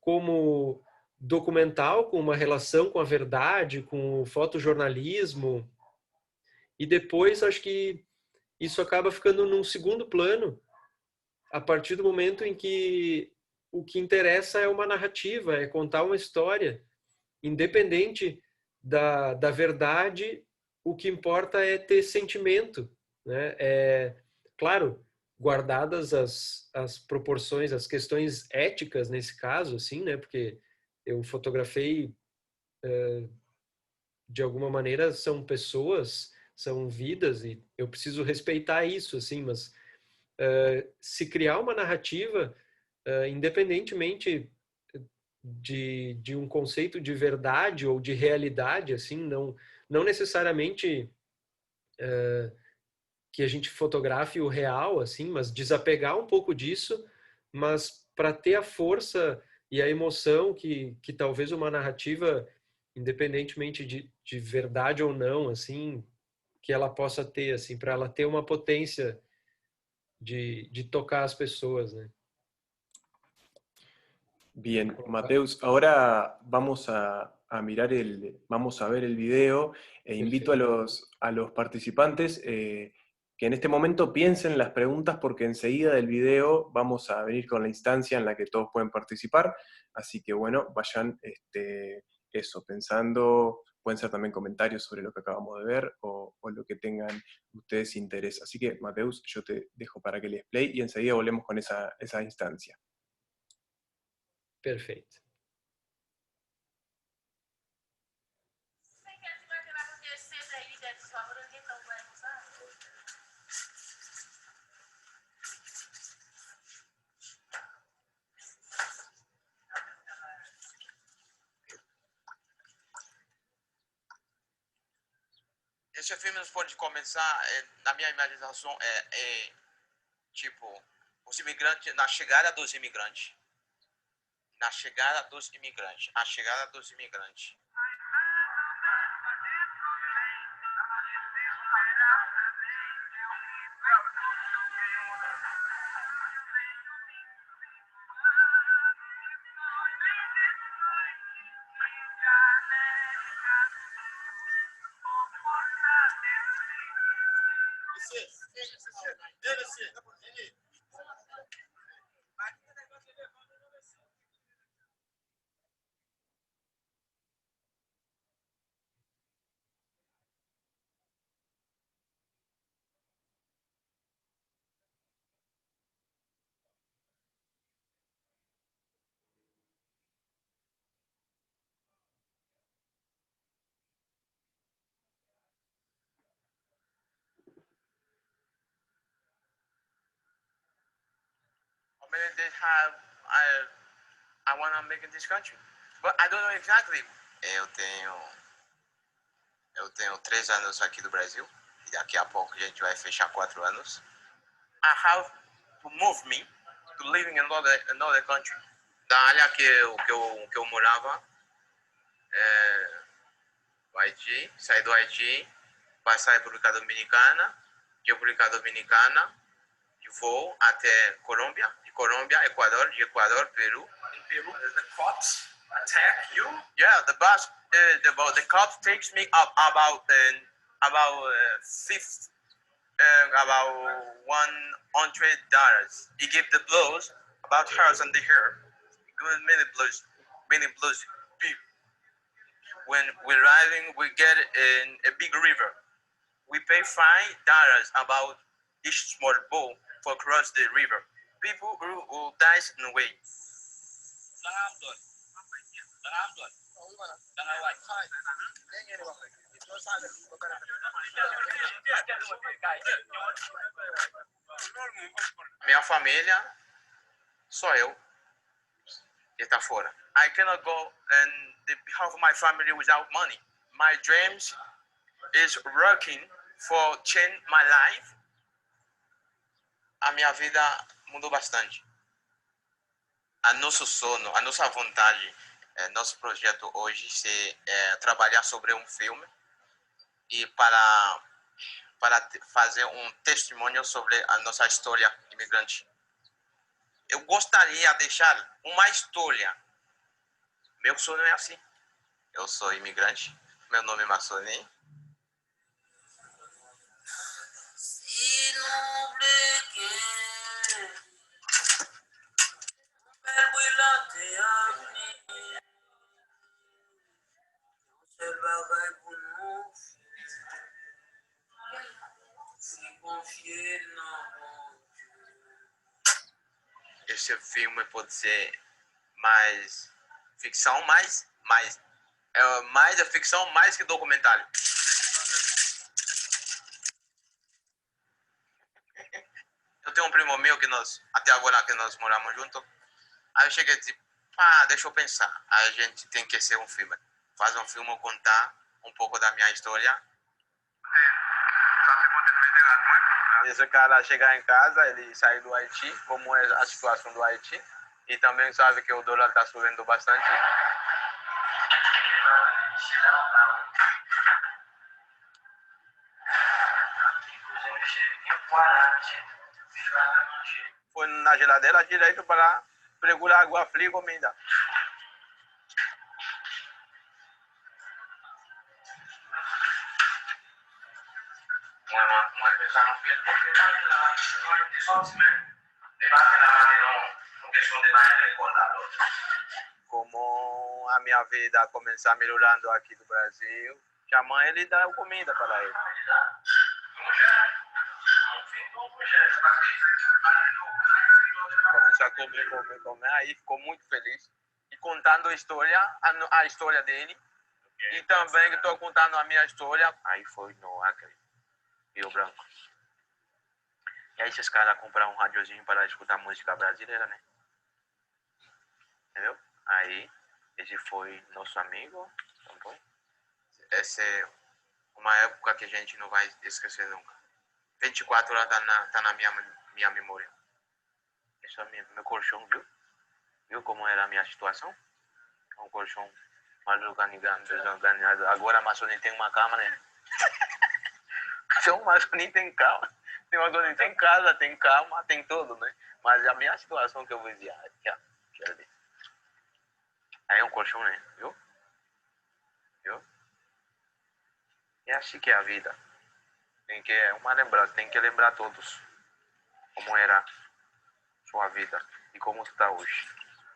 como documental, com uma relação com a verdade, com o fotojornalismo, e depois acho que isso acaba ficando num segundo plano, a partir do momento em que o que interessa é uma narrativa, é contar uma história, independente da verdade, o que importa é ter sentimento, né? Claro, guardadas as proporções, as questões éticas nesse caso, assim, né? Porque eu fotografei, de alguma maneira, são pessoas, são vidas, e eu preciso respeitar isso, assim, mas se criar uma narrativa, independentemente de um conceito de verdade ou de realidade, assim, não necessariamente que a gente fotografe o real, assim, mas desapegar um pouco disso, mas para ter a força e a emoção que talvez uma narrativa, independentemente de verdade ou não, assim, que ela possa ter, assim, para ela ter uma potência de tocar as pessoas, né? Bien, Mateus, ahora vamos a ver el video e invito Perfeito. a los participantes que en este momento piensen las preguntas porque enseguida del video vamos a venir con la instancia en la que todos pueden participar, así que bueno, vayan eso, pensando, pueden ser también comentarios sobre lo que acabamos de ver o lo que tengan ustedes interés. Así que Mateus, yo te dejo para que les play y enseguida volvemos con esa instancia. Perfeito. Esse filme pode começar, na minha imaginação, tipo, os imigrantes, na chegada dos imigrantes. Na chegada dos imigrantes. A chegada dos imigrantes. they have I want to make in this country, but I don't know exactly. Eu tenho 3 anos aqui do Brasil e daqui a pouco a gente vai fechar 4 anos. I have to move me to live in another country. Da área que eu morava, o Haiti, saí do Haiti, passar a República Dominicana, de República Dominicana, de voo até Colômbia, de Colômbia, Equador, de Equador, Peru. In Peru, the cops attack you? Yeah, the bus, the cops takes me up about 100 $. He give the blows about hairs on the hair. Good many blows people. When we're driving, we get in a big river. We pay $5 about each small boat for cross the river. People who dies in the way. Minha família, só eu, e está fora. I cannot go and the behalf of my family without money. My dreams is working for change my life. A minha vida mudou bastante. A nosso sono, a nossa vontade, nosso projeto hoje é trabalhar sobre um filme e para fazer um testemunho sobre a nossa história imigrante. Eu gostaria de deixar uma história. Meu sonho é assim. Eu sou imigrante, meu nome é Massoni. Esse filme pode ser mais ficção, mais a ficção mais que documentário. Eu tenho um primo meu que até agora que nós moramos juntos. Aí eu cheguei tipo, deixa eu pensar. A gente tem que ser um filme. Faz um filme, contar um pouco da minha história. Esse cara chegar em casa, ele sair do Haiti, como é a situação do Haiti. E também sabe que o dólar está subindo bastante. Foi na geladeira direito para procurar água fria e comida. Como a minha vida começar melhorando aqui do Brasil, a mãe ele dá comida para ele. Começou a comer, aí ficou muito feliz. E contando a história dele. E também estou contando a minha história. Aí foi no Acre, Rio Branco. E aí esses caras compraram um radiozinho para escutar música brasileira, né? Entendeu? Aí, esse foi nosso amigo. Essa é uma época que a gente não vai esquecer nunca. 24 horas tá na minha memória. Esse é meu colchão, viu? Viu como era a minha situação? Um colchão mal desorganizado. Agora a Maçonia tem uma cama, né? Então, Maçonia tem cama. Tem casa, tem cama, tem tudo, né? Mas a minha situação que eu vou dizer, aí é um colchão, né? Viu? E assim que é a vida. Tem que lembrar todos como era sua vida e como está hoje.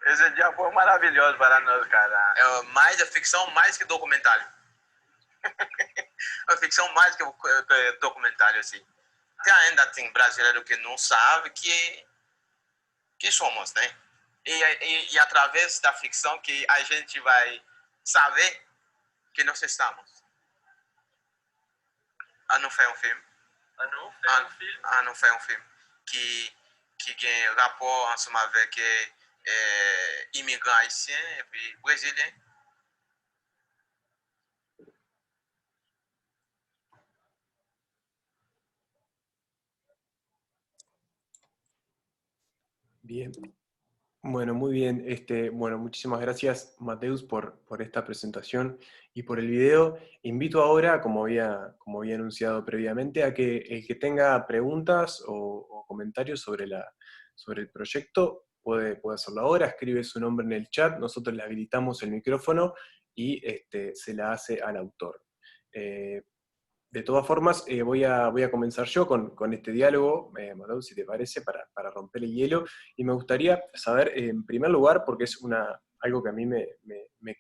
Esse dia foi maravilhoso para nós, cara. É mais a ficção mais que documentário. A ficção mais que documentário, assim. Ainda tem brasileiro que não sabe que somos, né? E através da ficção que a gente vai saber que nós estamos. Não foi um filme. Não foi um filme qui gagne rapport ensemble avec immigrants haïtiens et puis brésiliens. Bien. Bueno, muy bien. Bueno, muchísimas gracias, Mateus, por esta presentación y por el video. Invito ahora, como había anunciado previamente, a que el que tenga preguntas o comentarios sobre el proyecto puede hacerlo ahora, escribe su nombre en el chat, nosotros le habilitamos el micrófono y se la hace al autor. De todas formas, voy a comenzar yo con este diálogo, Mateus, si te parece, para romper el hielo. Y me gustaría saber, en primer lugar, porque es algo que a mí me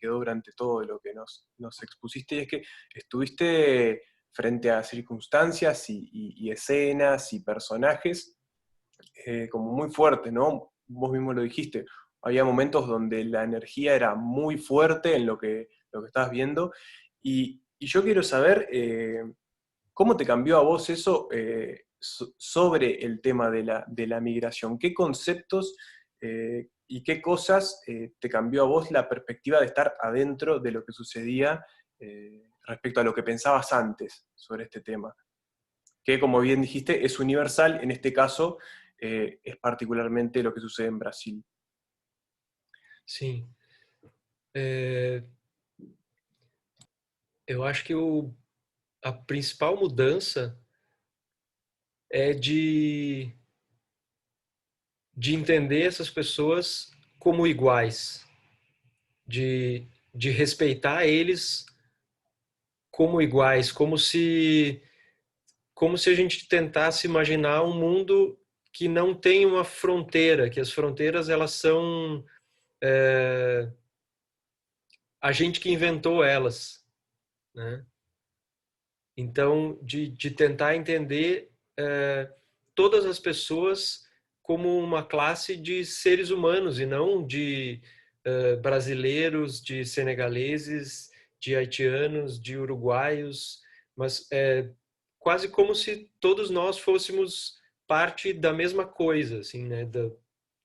quedó durante todo lo que nos expusiste, y es que estuviste frente a circunstancias y escenas y personajes como muy fuertes, ¿no? Vos mismo lo dijiste, había momentos donde la energía era muy fuerte en lo que estabas viendo, y yo quiero saber cómo te cambió a vos eso sobre el tema de la migración. ¿Qué conceptos y qué cosas te cambió a vos la perspectiva de estar adentro de lo que sucedía respecto a lo que pensabas antes sobre este tema? Que, como bien dijiste, es universal, en este caso es particularmente lo que sucede en Brasil. Sim. Eu acho que a principal mudança é de entender essas pessoas como iguais, de respeitar eles como iguais, como se a gente tentasse imaginar um mundo que não tem uma fronteira, que as fronteiras elas são a gente que inventou elas, né? Então, de tentar entender todas as pessoas como uma classe de seres humanos e não de brasileiros, de senegaleses, de haitianos, de uruguaios, mas quase como se todos nós fôssemos parte da mesma coisa, assim, né?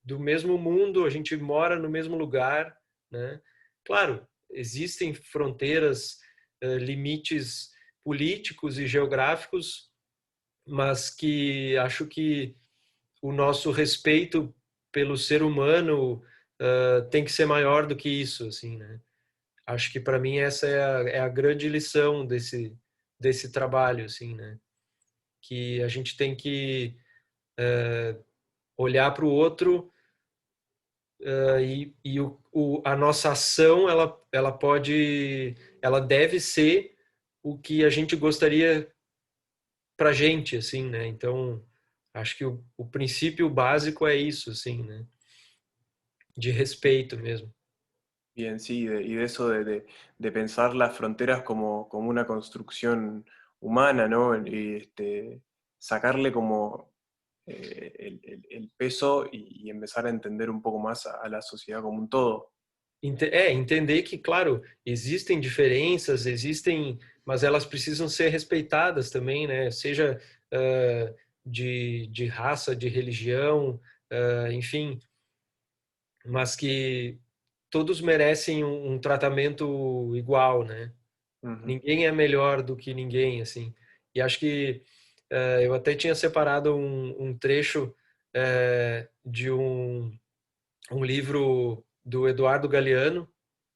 Do mesmo mundo, a gente mora no mesmo lugar, né? Claro, existem fronteiras, limites políticos e geográficos, mas que acho que o nosso respeito pelo ser humano tem que ser maior do que isso, assim, né? Acho que para mim essa é a grande lição desse trabalho, assim, né? Que a gente tem que olhar para o outro e a nossa ação ela deve ser o que a gente gostaria para gente, assim, né? Então acho que o princípio básico é isso, assim, né? De respeito mesmo. Bien, sí, y de eso de pensar las fronteras como una construcción humana, ¿no? Y sacarle como el peso y empezar a entender un poco más a la sociedad como un todo. Entender que, claro, existem diferenças, mas elas precisam ser respeitadas também, né? Seja de raça, de religião, enfim, mas que todos merecem um tratamento igual, né? Uhum. Ninguém é melhor do que ninguém, assim. E acho que eu até tinha separado um trecho de um livro do Eduardo Galeano,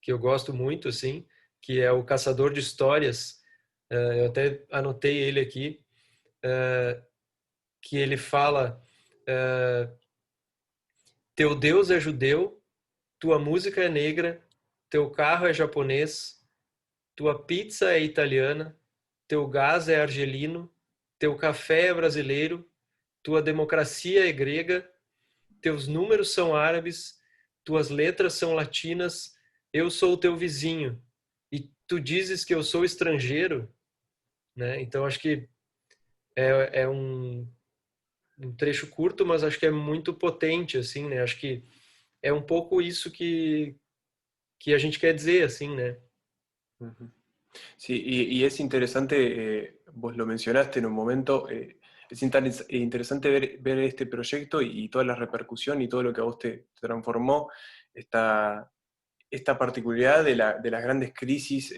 que eu gosto muito, assim, que é O Caçador de Histórias. Eu até anotei ele aqui, que ele fala: teu Deus é judeu, tua música é negra, teu carro é japonês, tua pizza é italiana, teu gás é argelino, teu café é brasileiro, tua democracia é grega, teus números são árabes, tuas letras são latinas, eu sou o teu vizinho e tu dizes que eu sou estrangeiro, né? Então acho que é um trecho curto, mas acho que é muito potente, assim, né? Acho que é um pouco isso que a gente quer dizer, assim, né? Sí, y es interesante, vos lo mencionaste en un momento, es interesante ver este proyecto y toda la repercusión y todo lo que a vos te transformó, esta particularidad de las grandes crisis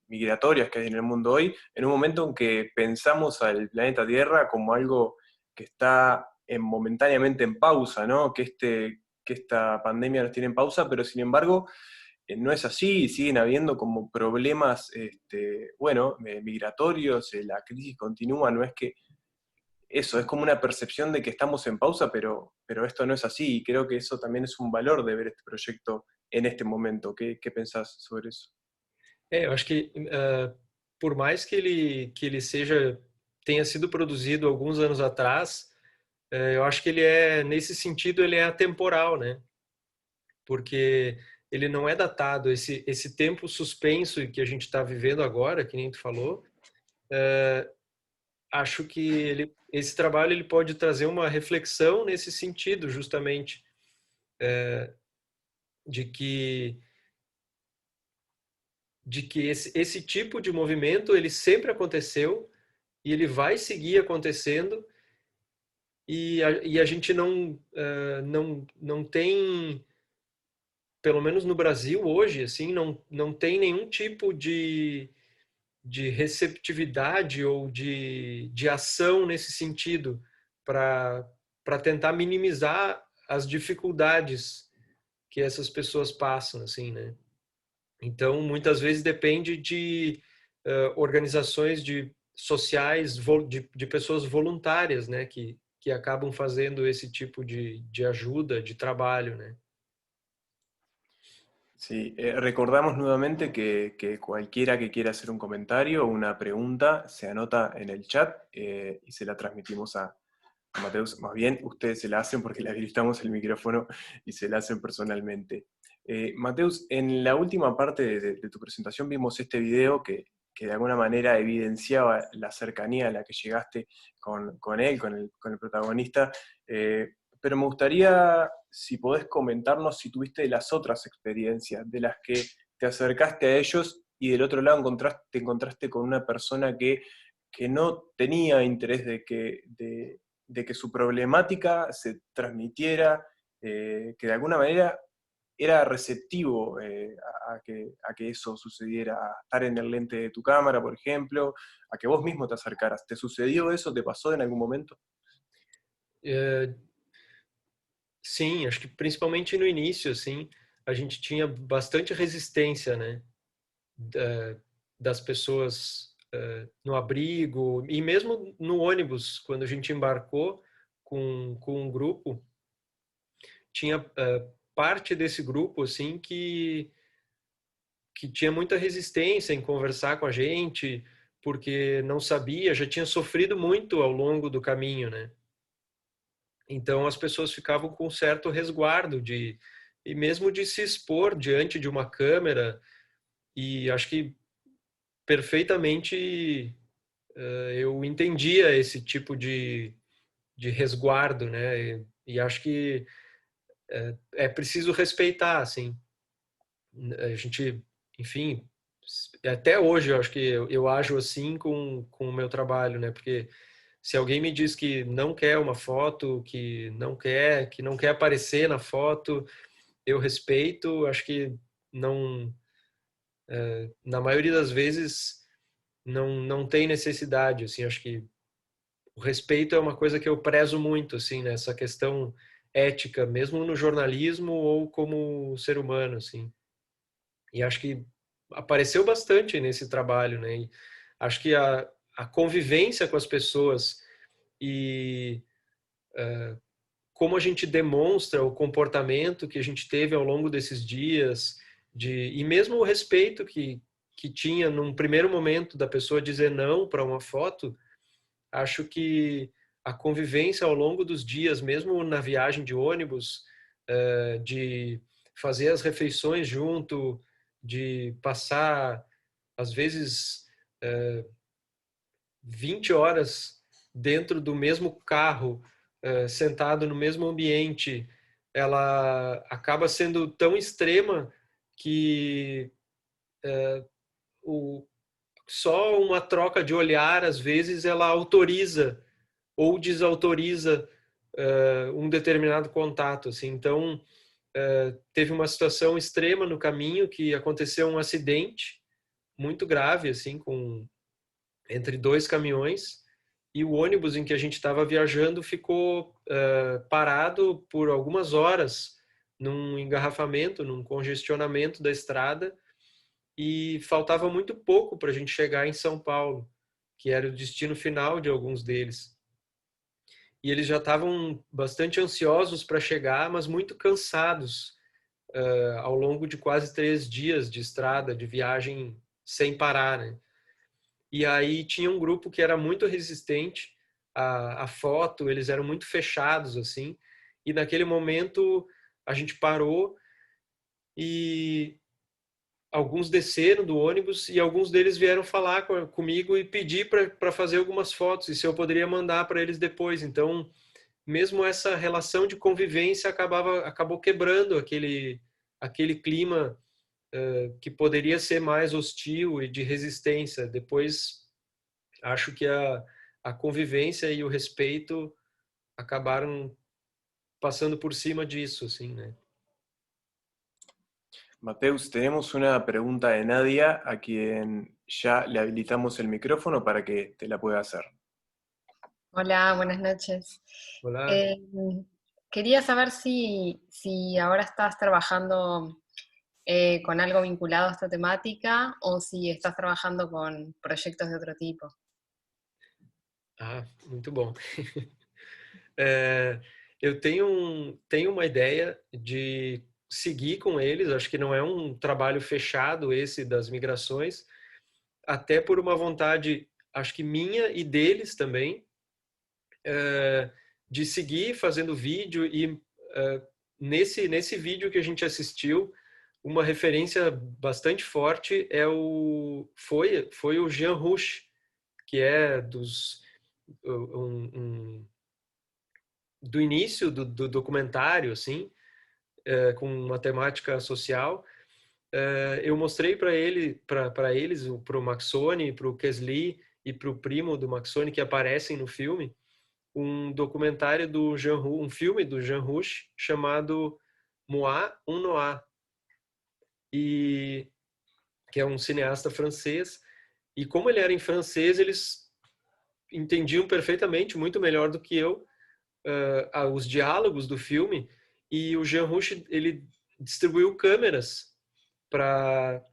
migratorias que hay en el mundo hoy, en un momento en que pensamos al planeta Tierra como algo que está momentáneamente en pausa, ¿no? Que esta pandemia nos tiene en pausa, pero sin embargo no es así, siguen habiendo como problemas, migratorios, la crisis continúa, no es que eso, es como una percepción de que estamos en pausa, pero esto no es así, y creo que eso también es un valor de ver este proyecto en este momento. ¿Qué pensás sobre eso? Eu acho que por mais que ele tenha sido produzido alguns anos atrás, eu acho que ele nesse sentido, ele é atemporal, né? Porque ele não é datado. Esse tempo suspenso que a gente está vivendo agora, que nem tu falou, acho que esse trabalho ele pode trazer uma reflexão nesse sentido, justamente, de que esse tipo de movimento ele sempre aconteceu e ele vai seguir acontecendo e a gente não tem, pelo menos no Brasil hoje, assim, não tem nenhum tipo de receptividade ou de ação nesse sentido para tentar minimizar as dificuldades que essas pessoas passam, assim, né? Então, muitas vezes depende de organizações sociais, de pessoas voluntárias, né, que acabam fazendo esse tipo de ajuda, de trabalho, né? Sí, recordamos nuevamente que cualquiera que quiera hacer un comentario o una pregunta se anota en el chat y se la transmitimos a Mateus. Más bien, ustedes se la hacen porque le habilitamos el micrófono y se la hacen personalmente. Mateus, en la última parte de tu presentación vimos este video que de alguna manera evidenciaba la cercanía a la que llegaste con él, con el protagonista. Pero me gustaría, si podés comentarnos si tuviste las otras experiencias, de las que te acercaste a ellos y del otro lado te encontraste con una persona que no tenía interés de que su problemática se transmitiera, que de alguna manera era receptivo a que eso sucediera, a estar en el lente de tu cámara, por ejemplo, a que vos mismo te acercaras. ¿Te sucedió eso? ¿Te pasó en algún momento? Sim, acho que principalmente no início, assim, a gente tinha bastante resistência, né, das pessoas no abrigo e mesmo no ônibus, quando a gente embarcou com um grupo, tinha parte desse grupo, assim, que tinha muita resistência em conversar com a gente, porque não sabia, já tinha sofrido muito ao longo do caminho, né? Então as pessoas ficavam com um certo resguardo e mesmo de se expor diante de uma câmera, e acho que perfeitamente eu entendia esse tipo de resguardo, né? E acho que é preciso respeitar, assim. A gente, enfim, até hoje eu acho que eu ajo assim com o meu trabalho, né? Porque se alguém me diz que não quer uma foto, que não quer aparecer na foto, eu respeito. Acho que não, na maioria das vezes não tem necessidade. Assim, acho que o respeito é uma coisa que eu prezo muito, assim, nessa questão ética, mesmo no jornalismo ou como ser humano, assim. E acho que apareceu bastante nesse trabalho, né? E acho que a convivência com as pessoas e como a gente demonstra o comportamento que a gente teve ao longo desses dias, e mesmo o respeito que tinha num primeiro momento da pessoa dizer não para uma foto, acho que a convivência ao longo dos dias, mesmo na viagem de ônibus, de fazer as refeições junto, de passar, às vezes, 20 horas dentro do mesmo carro, sentado no mesmo ambiente, ela acaba sendo tão extrema que só uma troca de olhar, às vezes, ela autoriza ou desautoriza um determinado contato, assim. Então, teve uma situação extrema no caminho, que aconteceu um acidente muito grave, assim, entre 2 caminhões, e o ônibus em que a gente estava viajando ficou parado por algumas horas num engarrafamento, num congestionamento da estrada, e faltava muito pouco para a gente chegar em São Paulo, que era o destino final de alguns deles. E eles já estavam bastante ansiosos para chegar, mas muito cansados ao longo de quase 3 dias de estrada, de viagem sem parar, né? E aí tinha um grupo que era muito resistente à foto, eles eram muito fechados, assim, e naquele momento a gente parou e alguns desceram do ônibus e alguns deles vieram falar comigo e pedir para fazer algumas fotos e se eu poderia mandar para eles depois. Então, mesmo essa relação de convivência acabou quebrando aquele clima que poderia ser mais hostil e de resistência. Depois, acho que a convivência e o respeito acabaram passando por cima disso, assim, né? Mateus, tenemos una pregunta de Nadia, a quien ya le habilitamos el micrófono para que te la pueda hacer. Hola, buenas noches. Olá. Quería saber si ahora estás trabajando con algo vinculado a esta temática o si estás trabajando con proyectos de otro tipo. Ah, muito bom. Eu tenho uma ideia de seguir com eles, acho que não é um trabalho fechado esse das migrações, até por uma vontade, acho que minha e deles também, de seguir fazendo vídeo e nesse vídeo que a gente assistiu, uma referência bastante forte foi o Jean Rouch, que é do início do documentário, assim, com uma temática social. Eu mostrei para eles, para o Maxone, para o Kesley e para o primo do Maxone, que aparecem no filme, um documentário do Jean Rouch, um filme do Jean Rouch chamado Moi, un Noir, que é um cineasta francês. E como ele era em francês, eles entendiam perfeitamente, muito melhor do que eu, os diálogos do filme. E o Jean Rouch, ele distribuiu câmeras para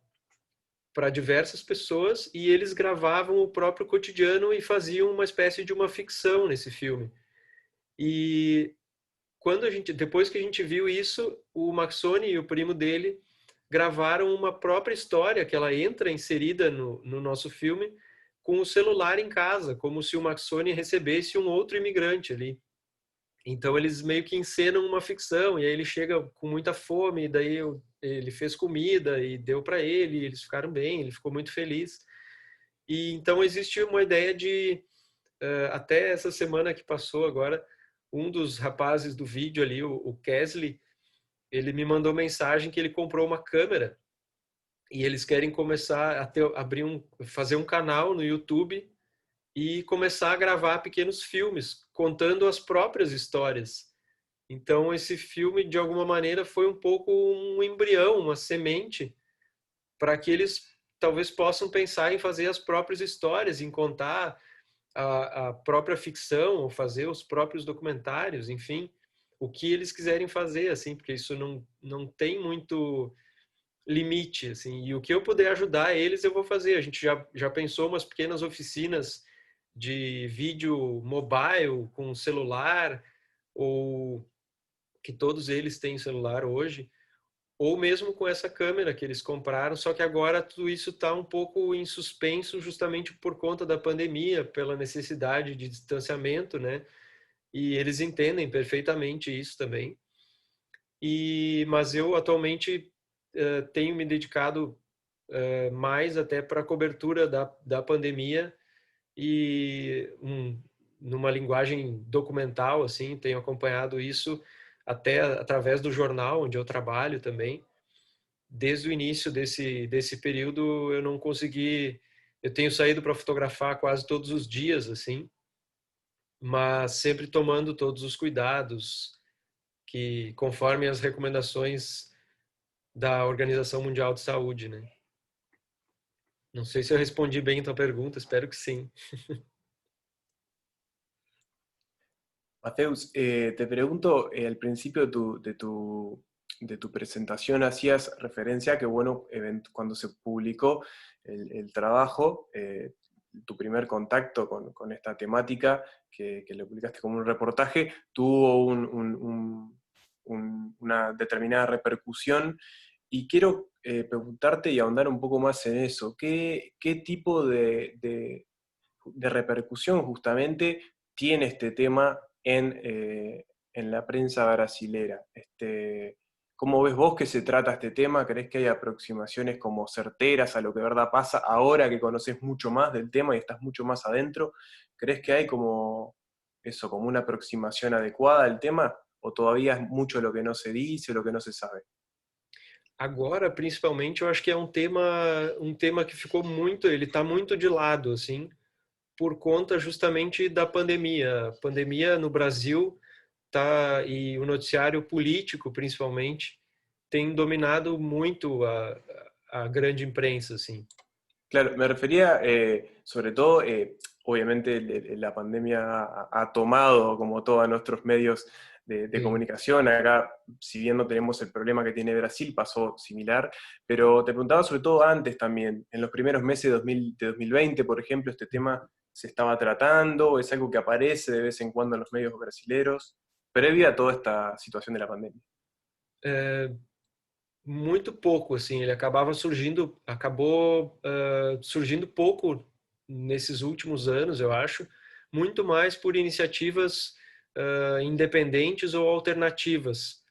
diversas pessoas e eles gravavam o próprio cotidiano e faziam uma espécie de uma ficção nesse filme. E depois que a gente viu isso, o Maxone e o primo dele gravaram uma própria história que ela entra inserida no nosso filme com o celular em casa, como se o Maxone recebesse um outro imigrante ali. Então eles meio que encenam uma ficção, e aí ele chega com muita fome, e daí ele fez comida e deu para ele, e eles ficaram bem, ele ficou muito feliz. E então existe uma ideia de, até essa semana que passou agora, um dos rapazes do vídeo ali, o Kesley, ele me mandou mensagem que ele comprou uma câmera e eles querem começar a fazer um canal no YouTube e começar a gravar pequenos filmes contando as próprias histórias. Então esse filme, de alguma maneira, foi um pouco um embrião, uma semente para que eles talvez possam pensar em fazer as próprias histórias, em contar a própria ficção, ou fazer os próprios documentários, enfim, o que eles quiserem fazer, assim, porque isso não tem muito limite, assim, e o que eu puder ajudar eles, eu vou fazer. A gente já pensou umas pequenas oficinas de vídeo mobile com celular, ou que todos eles têm celular hoje, ou mesmo com essa câmera que eles compraram, só que agora tudo isso está um pouco em suspenso justamente por conta da pandemia, pela necessidade de distanciamento, né? E eles entendem perfeitamente isso também. Mas eu atualmente tenho me dedicado mais até para a cobertura da pandemia e numa linguagem documental, assim, tenho acompanhado isso até através do jornal onde eu trabalho também. Desde o início desse período eu não consegui, eu tenho saído para fotografar quase todos os dias, assim, mas sempre tomando todos os cuidados que conforme as recomendações da Organização Mundial de Saúde, né? Não sei se eu respondi bem a tua pergunta, espero que sim. Mateus, te pregunto, al principio de tu presentación hacías referencia a que, bueno, cuando se publicó el trabajo, tu primer contacto con esta temática, que lo publicaste como un reportaje, tuvo una determinada repercusión. Y quiero preguntarte y ahondar un poco más en eso. ¿Qué tipo de repercusión justamente tiene este tema en la prensa brasilera? ¿Cómo ves vos que se trata este tema? ¿Crees que hay aproximaciones como certeras a lo que de verdad pasa ahora que conoces mucho más del tema y estás mucho más adentro? ¿Crees que hay como eso, como una aproximación adecuada al tema? ¿O todavía es mucho lo que no se dice o lo que no se sabe? Agora, principalmente, eu acho que é um tema que ficou muito, ele está muito de lado, assim, por conta justamente da pandemia. A pandemia no Brasil tá, e o noticiário político, principalmente, tem dominado muito a grande imprensa, assim. Claro, me refería sobre todo, obviamente la pandemia ha tomado como todos nuestros medios de Sí. comunicación. Acá, si bien no tenemos el problema que tiene Brasil, pasó similar, pero te preguntaba sobre todo antes también, en los primeros meses de 2020, por ejemplo, este tema se estaba tratando, es algo que aparece de vez en cuando en los medios brasileros, previa a toda esta situación de la pandemia. Muito pouco, assim, ele acabou surgindo pouco nesses últimos anos, eu acho, muito mais por iniciativas independentes ou alternativas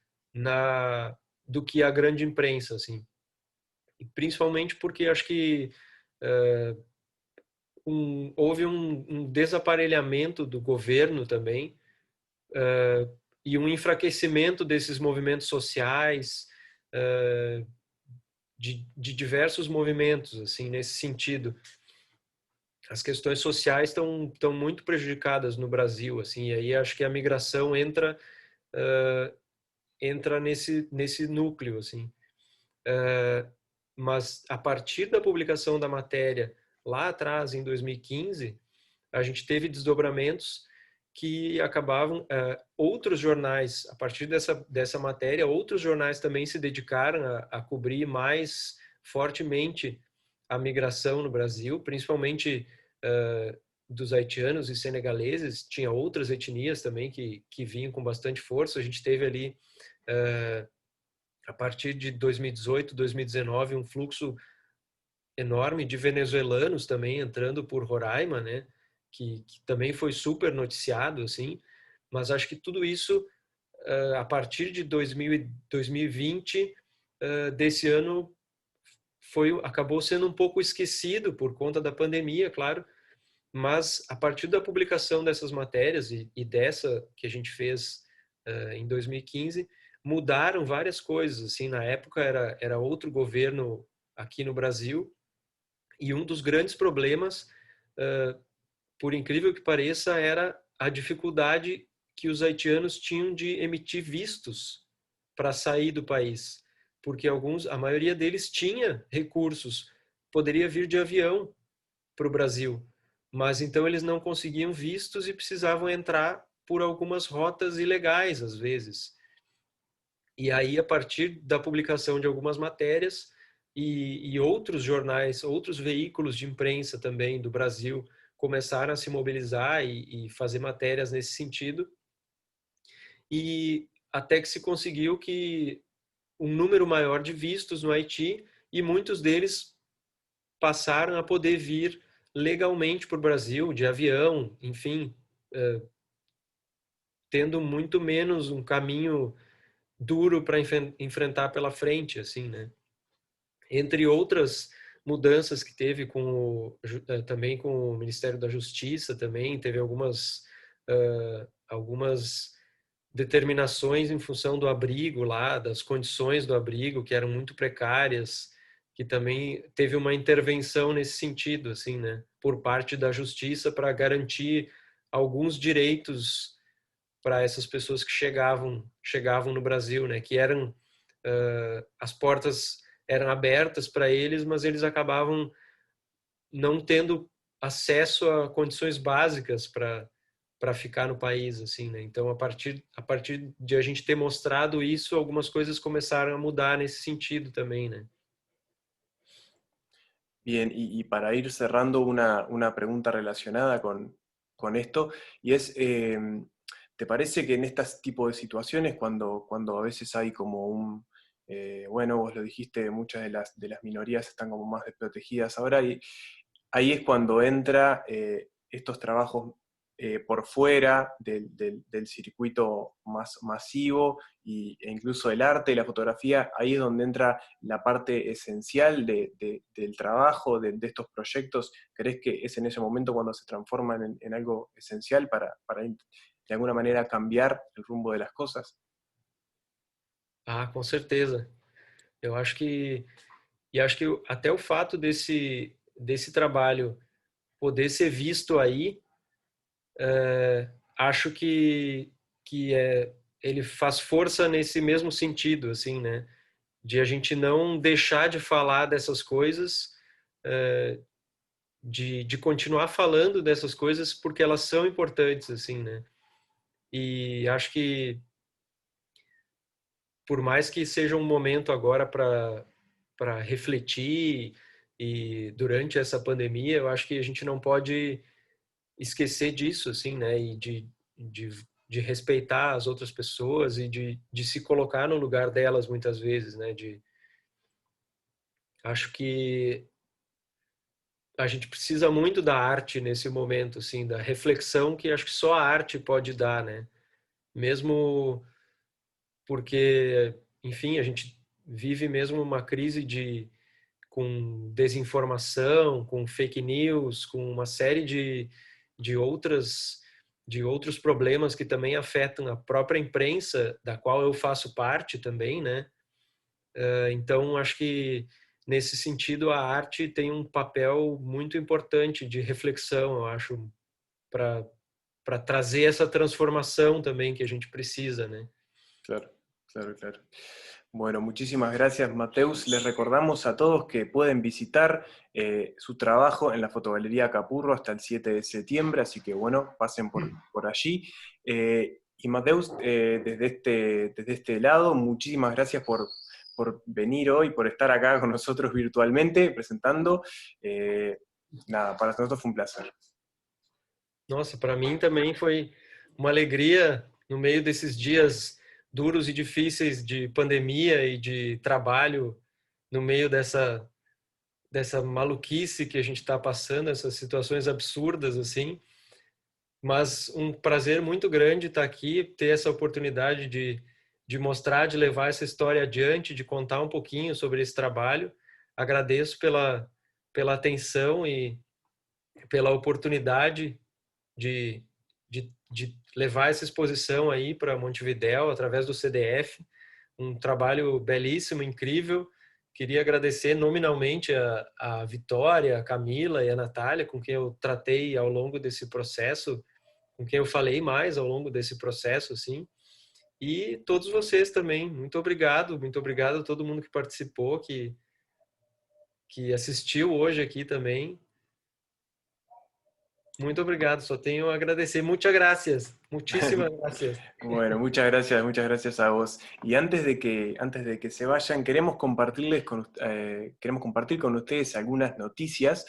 do que a grande imprensa, assim. E principalmente porque acho que houve um desaparelhamento do governo também, e um enfraquecimento desses movimentos sociais, de diversos movimentos, assim, nesse sentido. As questões sociais estão muito prejudicadas no Brasil, assim, e aí acho que a migração entra nesse núcleo, assim. Mas a partir da publicação da matéria lá atrás, em 2015, a gente teve desdobramentos que acabavam, outros jornais, a partir dessa matéria, outros jornais também se dedicaram a cobrir mais fortemente a migração no Brasil, principalmente dos haitianos e senegaleses. Tinha outras etnias também que vinham com bastante força. A gente teve ali, a partir de 2018, 2019, um fluxo enorme de venezuelanos também entrando por Roraima, né? Que também foi super noticiado, assim, mas acho que tudo isso, a partir de 2020, desse ano, acabou sendo um pouco esquecido por conta da pandemia, claro, mas a partir da publicação dessas matérias e dessa que a gente fez em 2015, mudaram várias coisas, assim. Na época era outro governo aqui no Brasil, e um dos grandes problemas, por incrível que pareça, era a dificuldade que os haitianos tinham de emitir vistos para sair do país, porque a maioria deles tinha recursos, poderia vir de avião para o Brasil, mas então eles não conseguiam vistos e precisavam entrar por algumas rotas ilegais, às vezes. E aí, a partir da publicação de algumas matérias e outros jornais, outros veículos de imprensa também do Brasil começaram a se mobilizar e fazer matérias nesse sentido, e até que se conseguiu que um número maior de vistos no Haiti, e muitos deles passaram a poder vir legalmente para o Brasil, de avião, enfim, tendo muito menos um caminho duro para enfrentar pela frente, assim, né? Entre outras mudanças que teve também com o Ministério da Justiça, também teve algumas determinações em função do abrigo lá, das condições do abrigo, que eram muito precárias, que também teve uma intervenção nesse sentido, assim, né, por parte da Justiça para garantir alguns direitos para essas pessoas que chegavam no Brasil, né? Que eram as portas eram abertas para eles, mas eles acabavam não tendo acesso a condições básicas para ficar no país, assim, né? Então, a partir de a gente ter mostrado isso, algumas coisas começaram a mudar nesse sentido também, né? Bien, y para ir cerrando una pregunta relacionada con esto, y es, ¿te parece que en este tipo de situaciones, cuando a veces hay como bueno, vos lo dijiste, muchas de las minorías están como más desprotegidas ahora, y ahí es cuando entra estos trabajos por fuera del circuito más masivo e incluso el arte y la fotografía, ahí es donde entra la parte esencial del trabajo, de estos proyectos? ¿Crees que es en ese momento cuando se transforman en algo esencial para de alguna manera cambiar el rumbo de las cosas? Ah, com certeza. Eu acho que até o fato desse trabalho poder ser visto aí, acho que ele faz força nesse mesmo sentido, assim, né? De a gente não deixar de falar dessas coisas, de continuar falando dessas coisas porque elas são importantes, assim, né? E acho que por mais que seja um momento agora para refletir e durante essa pandemia, eu acho que a gente não pode esquecer disso, assim, né? E de respeitar as outras pessoas e de se colocar no lugar delas muitas vezes, né? Acho que a gente precisa muito da arte nesse momento, assim, da reflexão que acho que só a arte pode dar, né? Mesmo porque, enfim, a gente vive mesmo uma crise com desinformação, com fake news, com uma série de outros problemas que também afetam a própria imprensa, da qual eu faço parte também, né? Então, acho que nesse sentido a arte tem um papel muito importante de reflexão, eu acho, para trazer essa transformação também que a gente precisa, né? Claro, claro, claro. Bueno, muchísimas gracias, Mateus. Les recordamos a todos que pueden visitar su trabajo en la Fotogalería Capurro hasta el 7 de septiembre, así que bueno, pasen por allí. Y Mateus, desde este lado, muchísimas gracias por venir hoy, por estar acá con nosotros virtualmente, presentando. Nada, para nosotros fue un placer. Nossa, para mim também foi uma alegria no meio desses dias duros e difíceis de pandemia e de trabalho, no meio dessa maluquice que a gente está passando, essas situações absurdas assim. Mas um prazer muito grande estar aqui, ter essa oportunidade de mostrar, de levar essa história adiante, de contar um pouquinho sobre esse trabalho. Agradeço pela atenção e pela oportunidade de levar essa exposição aí para Montevidéu através do CDF, um trabalho belíssimo, incrível. Queria agradecer nominalmente a Vitória, a Camila e a Natália, com quem eu tratei ao longo desse processo, com quem eu falei mais ao longo desse processo, assim. E todos vocês também, muito obrigado a todo mundo que participou, que assistiu hoje aqui também. Muito obrigado, só tenho a agradecer. Muchas gracias, muchísimas gracias. Bueno, muchas gracias a vos. Y antes de que se vayan, queremos compartir con ustedes algunas noticias.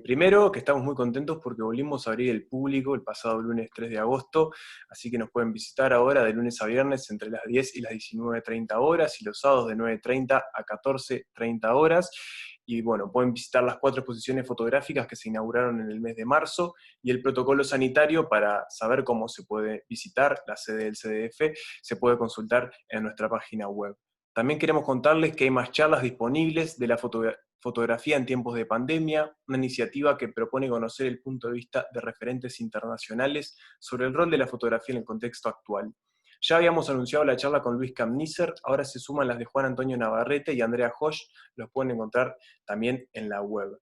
Primero, que estamos muy contentos porque volvimos a abrir el público el pasado lunes 3 de agosto, así que nos pueden visitar ahora de lunes a viernes entre las 10 y las 19:30 horas, y los sábados de 9:30 a 14:30 horas. Y bueno, pueden visitar las 4 exposiciones fotográficas que se inauguraron en el mes de marzo y el protocolo sanitario. Para saber cómo se puede visitar la sede del CDF, se puede consultar en nuestra página web. También queremos contarles que hay más charlas disponibles de la fotografía en tiempos de pandemia, una iniciativa que propone conocer el punto de vista de referentes internacionales sobre el rol de la fotografía en el contexto actual. Ya habíamos anunciado la charla con Luis Kamniser, ahora se suman las de Juan Antonio Navarrete y Andrea Hosch, los pueden encontrar también en la web.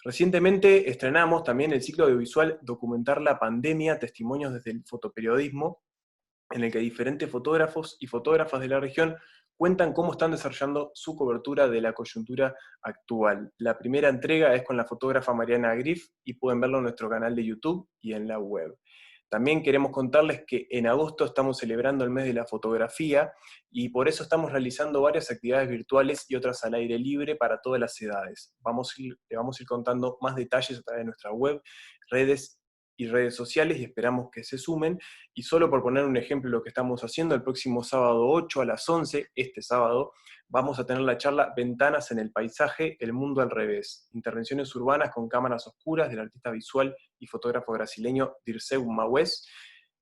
Recientemente estrenamos también el ciclo audiovisual Documentar la pandemia, testimonios desde el fotoperiodismo, en el que diferentes fotógrafos y fotógrafas de la región cuentan cómo están desarrollando su cobertura de la coyuntura actual. La primera entrega es con la fotógrafa Mariana Griff y pueden verlo en nuestro canal de YouTube y en la web. También queremos contarles que en agosto estamos celebrando el mes de la fotografía y por eso estamos realizando varias actividades virtuales y otras al aire libre para todas las edades. Le vamos a ir contando más detalles a través de nuestra web, redes sociales y esperamos que se sumen. Y solo por poner un ejemplo de lo que estamos haciendo, el próximo sábado 8 a las 11, este sábado, vamos a tener la charla Ventanas en el paisaje, el mundo al revés. Intervenciones urbanas con cámaras oscuras del artista visual y fotógrafo brasileño Dirceu Maués.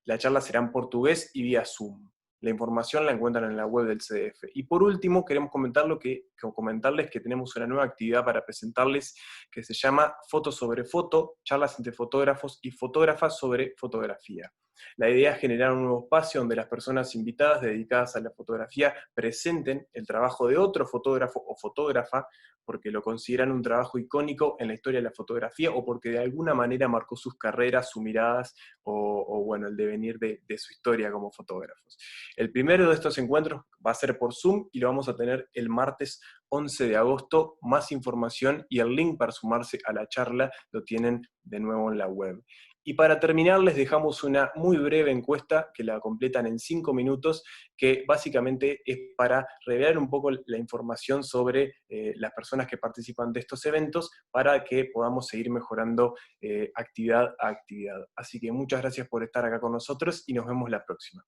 La charla será en portugués y vía Zoom. La información la encuentran en la web del CDF. Y por último, queremos comentarles que tenemos una nueva actividad para presentarles que se llama Foto sobre Foto, charlas entre fotógrafos y fotógrafas sobre fotografía. La idea es generar un nuevo espacio donde las personas invitadas dedicadas a la fotografía presenten el trabajo de otro fotógrafo o fotógrafa porque lo consideran un trabajo icónico en la historia de la fotografía o porque de alguna manera marcó sus carreras, sus miradas o bueno, el devenir de su historia como fotógrafos. El primero de estos encuentros va a ser por Zoom y lo vamos a tener el martes 11 de agosto. Más información y el link para sumarse a la charla lo tienen de nuevo en la web. Y para terminar les dejamos una muy breve encuesta que la completan en 5 minutos, que básicamente es para revelar un poco la información sobre las personas que participan de estos eventos para que podamos seguir mejorando actividad a actividad. Así que muchas gracias por estar acá con nosotros y nos vemos la próxima.